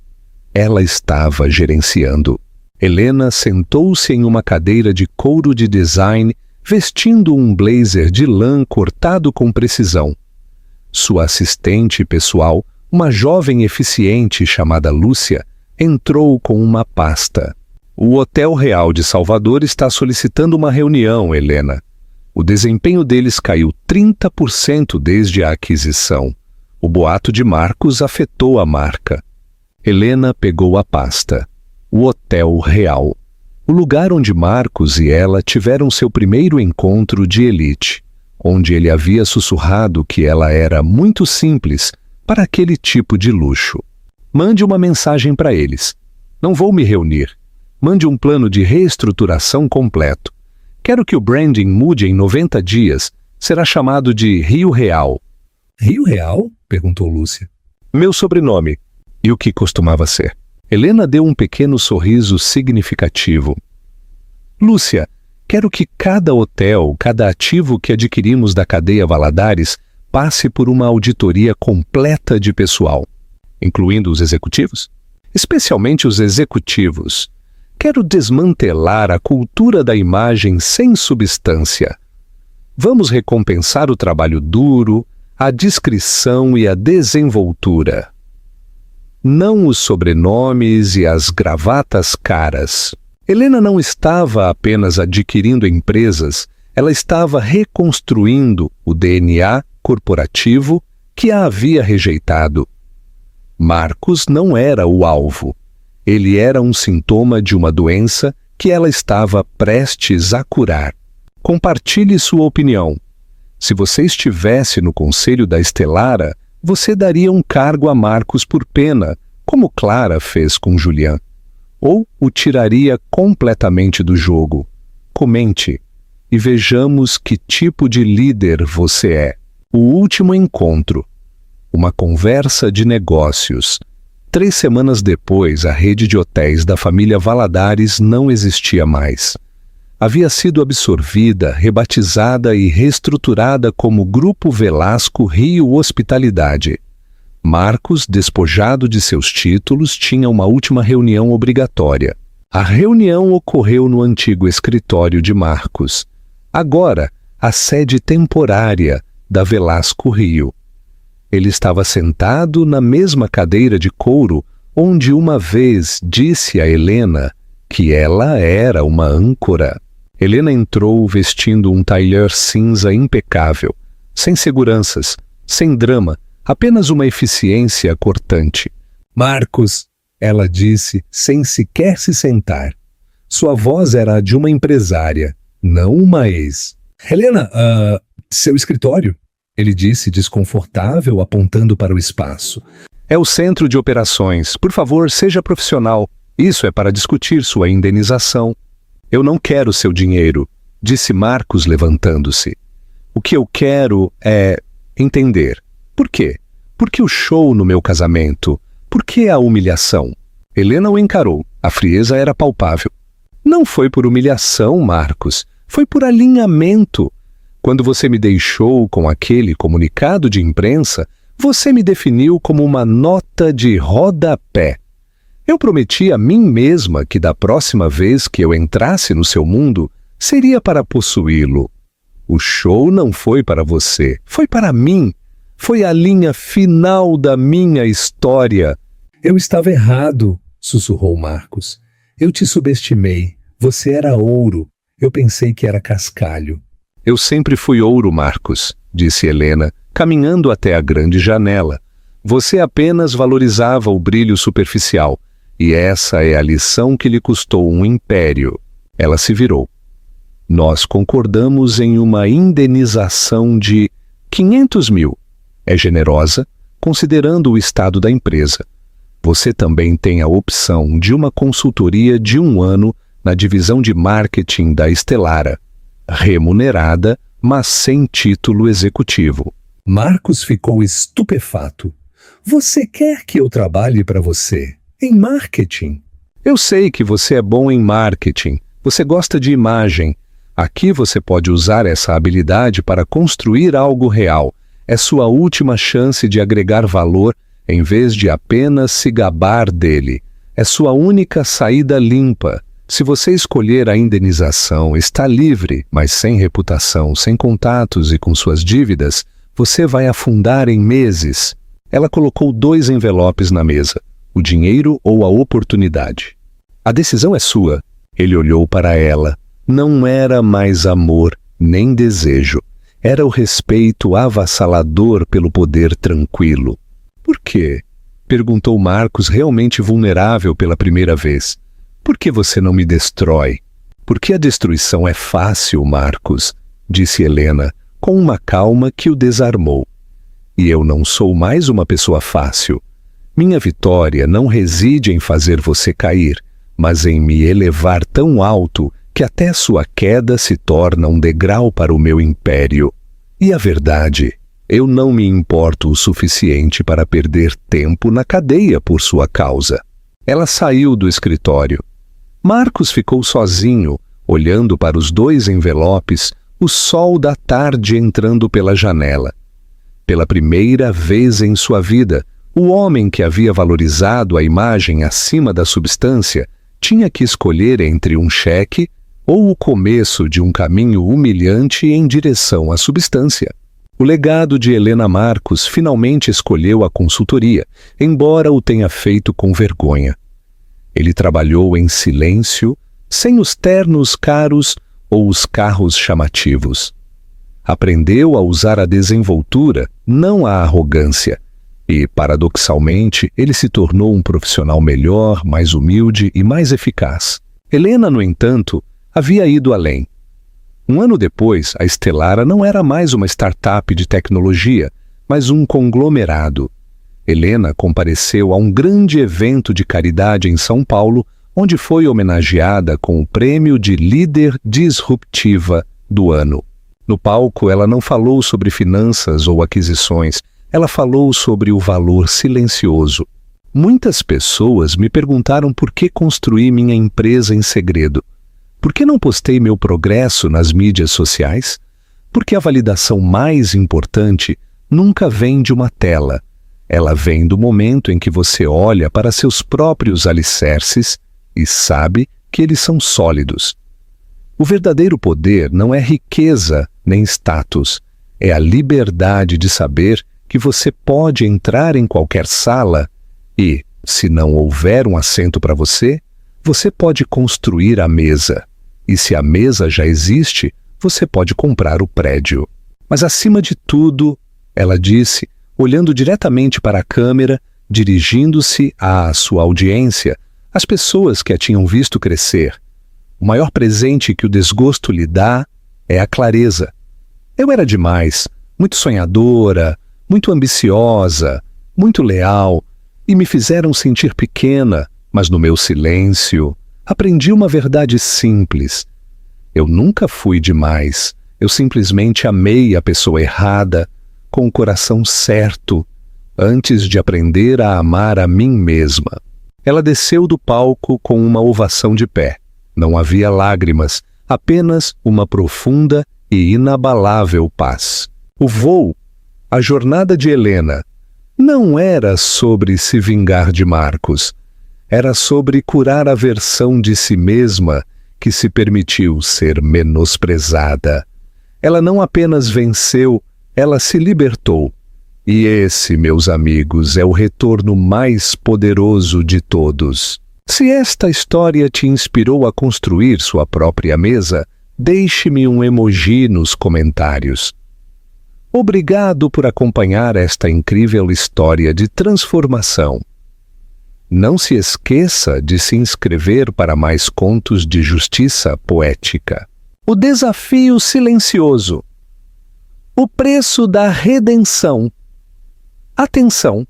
Ela estava gerenciando. Helena sentou-se em uma cadeira de couro de design, vestindo um blazer de lã cortado com precisão. Sua assistente pessoal, uma jovem eficiente chamada Lúcia, entrou com uma pasta. O Hotel Real de Salvador está solicitando uma reunião, Helena. O desempenho deles caiu 30% desde a aquisição. O boato de Marcos afetou a marca. Helena pegou a pasta. O Hotel Real. O lugar onde Marcos e ela tiveram seu primeiro encontro de elite, onde ele havia sussurrado que ela era muito simples para aquele tipo de luxo. Mande uma mensagem para eles. Não vou me reunir. Mande um plano de reestruturação completo. Quero que o branding mude em 90 dias. Será chamado de Rio Real. Rio Real? Perguntou Lúcia. Meu sobrenome. E o que costumava ser. Helena deu um pequeno sorriso significativo. Lúcia, quero que cada hotel, cada ativo que adquirimos da cadeia Valadares passe por uma auditoria completa de pessoal, incluindo os executivos? Especialmente os executivos. Quero desmantelar a cultura da imagem sem substância. Vamos recompensar o trabalho duro, a discrição e a desenvoltura. Não os sobrenomes e as gravatas caras. Helena não estava apenas adquirindo empresas, ela estava reconstruindo o DNA corporativo que a havia rejeitado. Marcos não era o alvo. Ele era um sintoma de uma doença que ela estava prestes a curar. Compartilhe sua opinião. Se você estivesse no conselho da Stellara, você daria um cargo a Marcos por pena, como Clara fez com Julian. Ou o tiraria completamente do jogo. Comente e vejamos que tipo de líder você é. O último encontro. Uma conversa de negócios. 3 semanas depois, a rede de hotéis da família Valadares não existia mais. Havia sido absorvida, rebatizada e reestruturada como Grupo Velasco Rio Hospitalidade. Marcos, despojado de seus títulos, tinha uma última reunião obrigatória. A reunião ocorreu no antigo escritório de Marcos. Agora, a sede temporária da Velasco Rio. Ele estava sentado na mesma cadeira de couro onde uma vez disse a Helena que ela era uma âncora. Helena entrou vestindo um tailleur cinza impecável, sem seguranças, sem drama, apenas uma eficiência cortante. Marcos, ela disse, sem sequer se sentar. Sua voz era a de uma empresária, não uma ex. Helena, seu escritório? Ele disse, desconfortável, apontando para o espaço. É o centro de operações. Por favor, seja profissional. Isso é para discutir sua indenização. Eu não quero seu dinheiro. disse Marcos levantando-se. O que eu quero é entender. Por quê? Por que o show no meu casamento? Por que a humilhação? Helena o encarou. A frieza era palpável. Não foi por humilhação, Marcos. Foi por alinhamento. Quando você me deixou com aquele comunicado de imprensa, você me definiu como uma nota de rodapé. Eu prometi a mim mesma que da próxima vez que eu entrasse no seu mundo, seria para possuí-lo. O show não foi para você, foi para mim. Foi a linha final da minha história. Eu estava errado, sussurrou Marcos. Eu te subestimei. Você era ouro. Eu pensei que era cascalho. Eu sempre fui ouro, Marcos, disse Helena, caminhando até a grande janela. Você apenas valorizava o brilho superficial, e essa é a lição que lhe custou um império. Ela se virou. Nós concordamos em uma indenização de 500 mil. É generosa, considerando o estado da empresa. Você também tem a opção de uma consultoria de 1 ano na divisão de marketing da Estelara, remunerada, mas sem título executivo. Marcos ficou estupefato. Você quer que eu trabalhe para você em marketing? Eu sei que você é bom em marketing, você gosta de imagem. Aqui você pode usar essa habilidade para construir algo real. É sua última chance de agregar valor em vez de apenas se gabar dele. É sua única saída limpa. Se você escolher a indenização, está livre, mas sem reputação, sem contatos e com suas dívidas, você vai afundar em meses. Ela colocou 2 envelopes na mesa, o dinheiro ou a oportunidade. A decisão é sua. Ele olhou para ela. Não era mais amor, nem desejo. Era o respeito avassalador pelo poder tranquilo. Por quê? Perguntou Marcos, realmente vulnerável pela primeira vez. Por que você não me destrói? Porque a destruição é fácil, Marcos, disse Helena, com uma calma que o desarmou. E eu não sou mais uma pessoa fácil. Minha vitória não reside em fazer você cair, mas em me elevar tão alto que até sua queda se torna um degrau para o meu império. E a verdade, eu não me importo o suficiente para perder tempo na cadeia por sua causa. Ela saiu do escritório. Marcos ficou sozinho, olhando para os 2 envelopes, o sol da tarde entrando pela janela. Pela primeira vez em sua vida, o homem que havia valorizado a imagem acima da substância tinha que escolher entre um cheque ou o começo de um caminho humilhante em direção à substância. O legado de Helena Marcos finalmente escolheu a consultoria, embora o tenha feito com vergonha. Ele trabalhou em silêncio, sem os ternos caros ou os carros chamativos. Aprendeu a usar a desenvoltura, não a arrogância, e, paradoxalmente, ele se tornou um profissional melhor, mais humilde e mais eficaz. Helena, no entanto, havia ido além. 1 ano depois, a Estelara não era mais uma startup de tecnologia, mas um conglomerado. Helena compareceu a um grande evento de caridade em São Paulo, onde foi homenageada com o prêmio de Líder Disruptiva do Ano. No palco, ela não falou sobre finanças ou aquisições, ela falou sobre o valor silencioso. Muitas pessoas me perguntaram por que construí minha empresa em segredo. Por que não postei meu progresso nas mídias sociais? Porque a validação mais importante nunca vem de uma tela. Ela vem do momento em que você olha para seus próprios alicerces e sabe que eles são sólidos. O verdadeiro poder não é riqueza nem status, é a liberdade de saber que você pode entrar em qualquer sala e, se não houver um assento para você, você pode construir a mesa. E se a mesa já existe, você pode comprar o prédio. Mas acima de tudo, ela disse, olhando diretamente para a câmera, dirigindo-se à sua audiência, às pessoas que a tinham visto crescer. O maior presente que o desgosto lhe dá é a clareza. Eu era demais, muito sonhadora, muito ambiciosa, muito leal, e me fizeram sentir pequena, mas no meu silêncio aprendi uma verdade simples. Eu nunca fui demais. Eu simplesmente amei a pessoa errada, com o coração certo, antes de aprender a amar a mim mesma. Ela desceu do palco com uma ovação de pé. Não havia lágrimas, apenas uma profunda e inabalável paz. O voo, a jornada de Helena, não era sobre se vingar de Marcos. Era sobre curar a versão de si mesma que se permitiu ser menosprezada. Ela não apenas venceu, ela se libertou. E esse, meus amigos, é o retorno mais poderoso de todos. Se esta história te inspirou a construir sua própria mesa, deixe-me um emoji nos comentários. Obrigado por acompanhar esta incrível história de transformação. Não se esqueça de se inscrever para mais contos de justiça poética. O desafio silencioso. O preço da redenção. Atenção!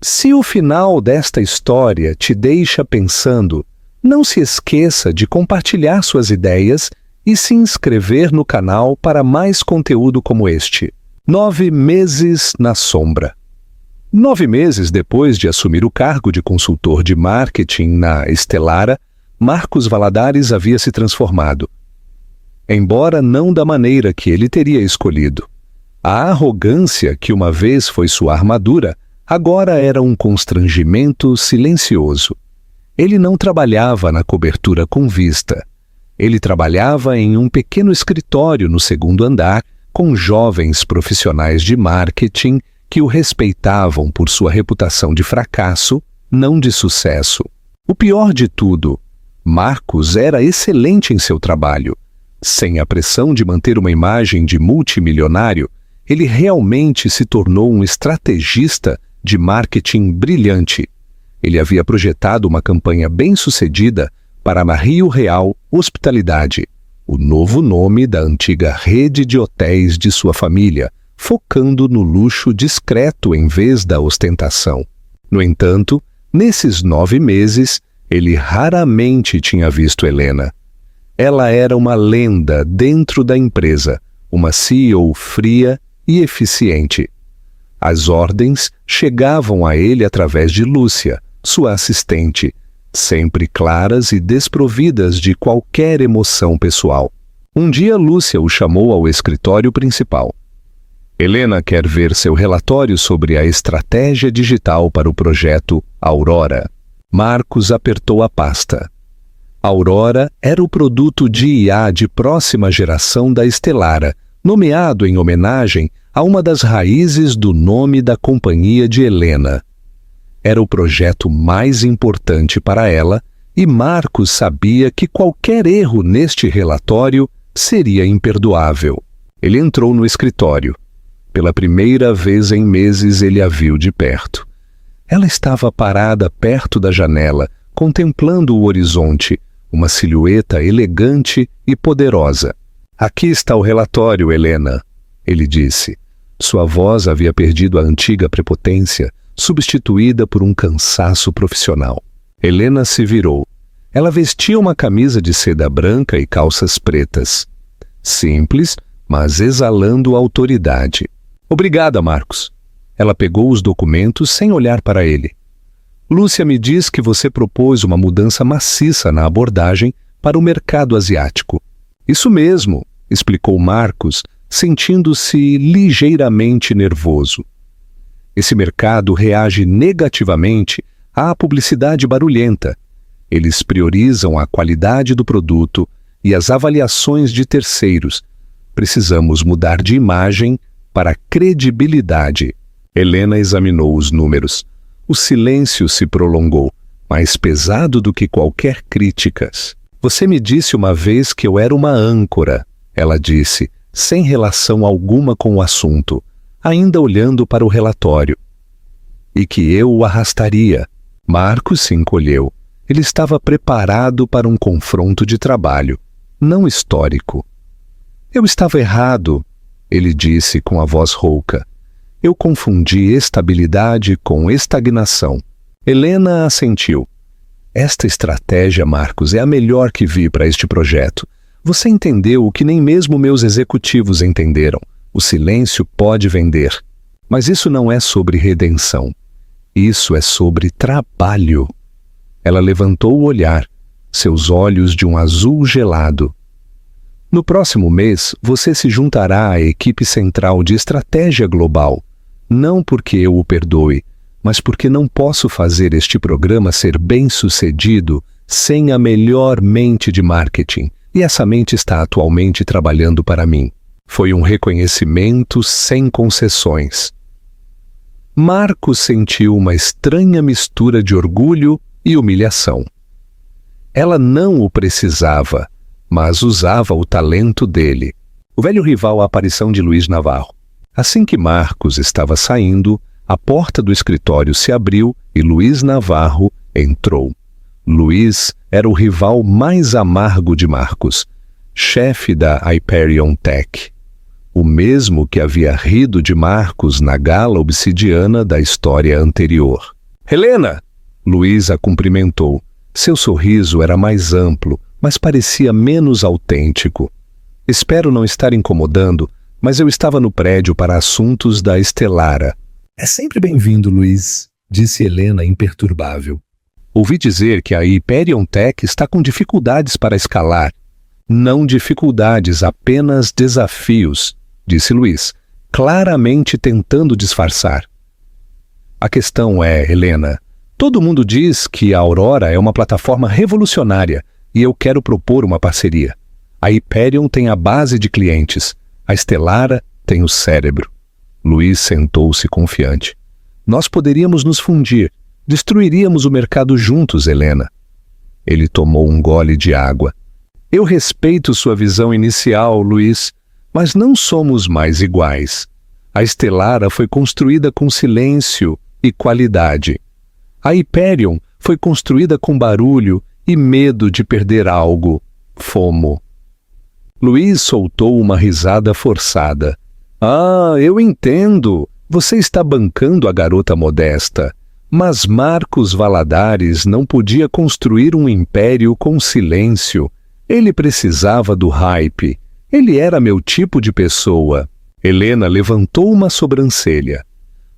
Se o final desta história te deixa pensando, não se esqueça de compartilhar suas ideias e se inscrever no canal para mais conteúdo como este. 9 meses na sombra. 9 meses depois de assumir o cargo de consultor de marketing na Stellara, Marcos Valadares havia se transformado. Embora não da maneira que ele teria escolhido. A arrogância que uma vez foi sua armadura, agora era um constrangimento silencioso. Ele não trabalhava na cobertura com vista. Ele trabalhava em um pequeno escritório no segundo andar com jovens profissionais de marketing que o respeitavam por sua reputação de fracasso, não de sucesso. O pior de tudo, Marcos era excelente em seu trabalho. Sem a pressão de manter uma imagem de multimilionário, ele realmente se tornou um estrategista de marketing brilhante. Ele havia projetado uma campanha bem-sucedida para a Rio Real Hospitalidade, o novo nome da antiga rede de hotéis de sua família, focando no luxo discreto em vez da ostentação. No entanto, nesses 9 meses, ele raramente tinha visto Helena. Ela era uma lenda dentro da empresa, uma CEO fria e eficiente. As ordens chegavam a ele através de Lúcia, sua assistente, sempre claras e desprovidas de qualquer emoção pessoal. Um dia Lúcia o chamou ao escritório principal. Helena quer ver seu relatório sobre a estratégia digital para o projeto Aurora. Marcos apertou a pasta. Aurora era o produto de IA de próxima geração da Stellara, nomeado em homenagem a uma das raízes do nome da companhia de Helena. Era o projeto mais importante para ela e Marcos sabia que qualquer erro neste relatório seria imperdoável. Ele entrou no escritório. Pela primeira vez em meses ele a viu de perto. Ela estava parada perto da janela, contemplando o horizonte, uma silhueta elegante e poderosa. Aqui está o relatório, Helena, ele disse. Sua voz havia perdido a antiga prepotência, substituída por um cansaço profissional. Helena se virou. Ela vestia uma camisa de seda branca e calças pretas. Simples, mas exalando autoridade. Obrigada, Marcos. Ela pegou os documentos sem olhar para ele. Lúcia me diz que você propôs uma mudança maciça na abordagem para o mercado asiático. Isso mesmo, explicou Marcos, sentindo-se ligeiramente nervoso. Esse mercado reage negativamente à publicidade barulhenta. Eles priorizam a qualidade do produto e as avaliações de terceiros. Precisamos mudar de imagem para credibilidade. Helena examinou os números. O silêncio se prolongou, mais pesado do que qualquer críticas. Você me disse uma vez que eu era uma âncora, ela disse, sem relação alguma com o assunto, ainda olhando para o relatório. E que eu o arrastaria. Marcos se encolheu. Ele estava preparado para um confronto de trabalho, não histórico. Eu estava errado, ele disse com a voz rouca. Eu confundi estabilidade com estagnação. Helena assentiu. Esta estratégia, Marcos, é a melhor que vi para este projeto. Você entendeu o que nem mesmo meus executivos entenderam. O silêncio pode vender. Mas isso não é sobre redenção. Isso é sobre trabalho. Ela levantou o olhar, seus olhos de um azul gelado. No próximo mês, você se juntará à equipe central de estratégia global. Não porque eu o perdoe, mas porque não posso fazer este programa ser bem-sucedido sem a melhor mente de marketing. E essa mente está atualmente trabalhando para mim. Foi um reconhecimento sem concessões. Marcos sentiu uma estranha mistura de orgulho e humilhação. Ela não o precisava, mas usava o talento dele. O velho rival à aparição de Luiz Navarro. Assim que Marcos estava saindo, a porta do escritório se abriu e Luiz Navarro entrou. Luiz era o rival mais amargo de Marcos, chefe da Hyperion Tech. O mesmo que havia rido de Marcos na gala obsidiana da história anterior. Helena! Luiz a cumprimentou. Seu sorriso era mais amplo, mas parecia menos autêntico. Espero não estar incomodando, mas eu estava no prédio para assuntos da Estelara. É sempre bem-vindo, Luiz, disse Helena imperturbável. Ouvi dizer que a Hyperion Tech está com dificuldades para escalar. Não dificuldades, apenas desafios, disse Luiz, claramente tentando disfarçar. A questão é, Helena, todo mundo diz que a Aurora é uma plataforma revolucionária e eu quero propor uma parceria. A Hyperion tem a base de clientes, a Estelara tem o cérebro. Luiz sentou-se confiante. Nós poderíamos nos fundir, destruiríamos o mercado juntos, Helena. Ele tomou um gole de água. Eu respeito sua visão inicial, Luiz, mas não somos mais iguais. A Estelara foi construída com silêncio e qualidade. A Hyperion foi construída com barulho e medo de perder algo, FOMO. Luiz soltou uma risada forçada. Ah, eu entendo. Você está bancando a garota modesta. Mas Marcos Valadares não podia construir um império com silêncio. Ele precisava do hype. Ele era meu tipo de pessoa. Helena levantou uma sobrancelha.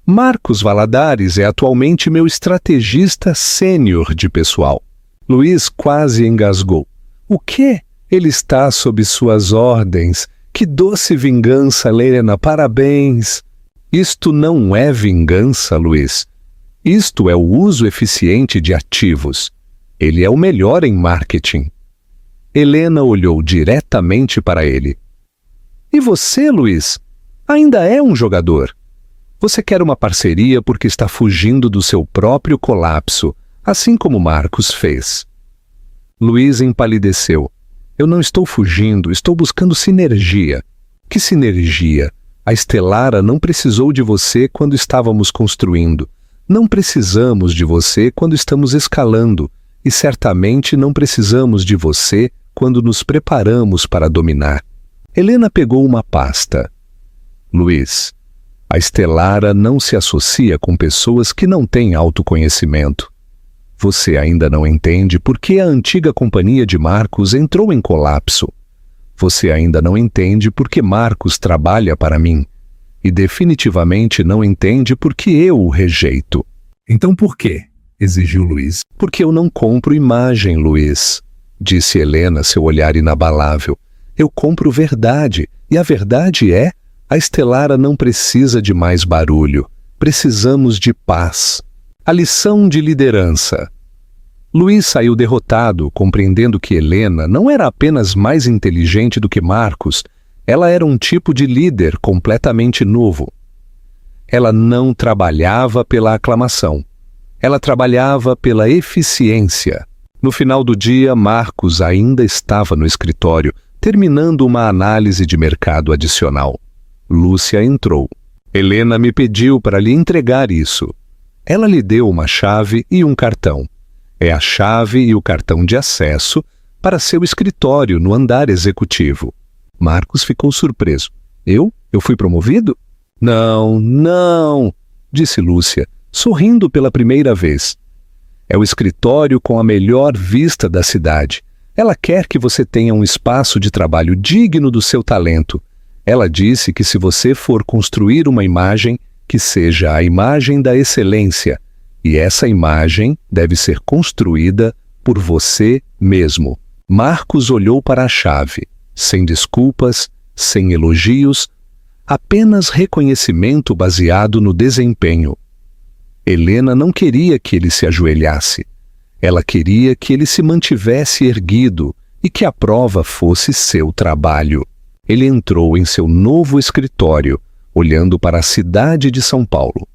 Marcos Valadares é atualmente meu estrategista sênior de pessoal. Luiz quase engasgou. O quê? Ele está sob suas ordens. Que doce vingança, Helena, parabéns. Isto não é vingança, Luiz. Isto é o uso eficiente de ativos. Ele é o melhor em marketing. Helena olhou diretamente para ele. E você, Luiz? Ainda é um jogador. Você quer uma parceria porque está fugindo do seu próprio colapso, assim como Marcos fez. Luiz empalideceu. Eu não estou fugindo, estou buscando sinergia. Que sinergia? A Estelara não precisou de você quando estávamos construindo. Não precisamos de você quando estamos escalando. E certamente não precisamos de você quando nos preparamos para dominar. Helena pegou uma pasta. Luiz, a Estelara não se associa com pessoas que não têm autoconhecimento. Você ainda não entende por que a antiga companhia de Marcos entrou em colapso. Você ainda não entende por que Marcos trabalha para mim. E definitivamente não entende por que eu o rejeito. Então por quê? Exigiu Luiz. Porque eu não compro imagem, Luiz, disse Helena, seu olhar inabalável. Eu compro verdade, e a verdade é, a Estelara não precisa de mais barulho. Precisamos de paz. A lição de liderança. Luiz saiu derrotado, compreendendo que Helena não era apenas mais inteligente do que Marcos, ela era um tipo de líder completamente novo. Ela não trabalhava pela aclamação. Ela trabalhava pela eficiência. No final do dia, Marcos ainda estava no escritório, terminando uma análise de mercado adicional. Lúcia entrou. Helena me pediu para lhe entregar isso. Ela lhe deu uma chave e um cartão. É a chave e o cartão de acesso para seu escritório no andar executivo. Marcos ficou surpreso. Eu fui promovido? Não, disse Lúcia, sorrindo pela primeira vez. É o escritório com a melhor vista da cidade. Ela quer que você tenha um espaço de trabalho digno do seu talento. Ela disse que se você for construir uma imagem, que seja a imagem da excelência, e essa imagem deve ser construída por você mesmo. Marcos olhou para a chave, sem desculpas, sem elogios, apenas reconhecimento baseado no desempenho. Helena não queria que ele se ajoelhasse. Ela queria que ele se mantivesse erguido e que a prova fosse seu trabalho. Ele entrou em seu novo escritório, olhando para a cidade de São Paulo.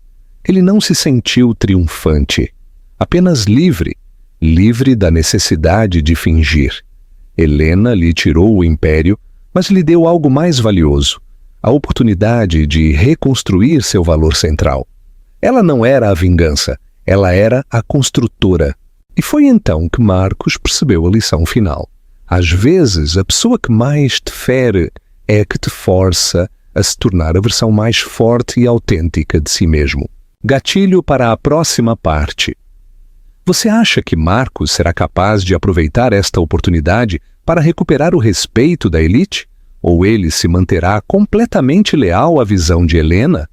Ele não se sentiu triunfante, apenas livre, livre da necessidade de fingir. Helena lhe tirou o império, mas lhe deu algo mais valioso, a oportunidade de reconstruir seu valor central. Ela não era a vingança, ela era a construtora. E foi então que Marcos percebeu a lição final. Às vezes, a pessoa que mais te fere é a que te força a se tornar a versão mais forte e autêntica de si mesmo. Gatilho para a próxima parte. Você acha que Marcos será capaz de aproveitar esta oportunidade para recuperar o respeito da elite? Ou ele se manterá completamente leal à visão de Helena?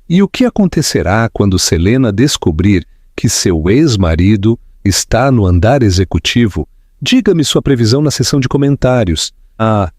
E o que acontecerá quando Selena descobrir que seu ex-marido está no andar executivo? Diga-me sua previsão na seção de comentários. Ah,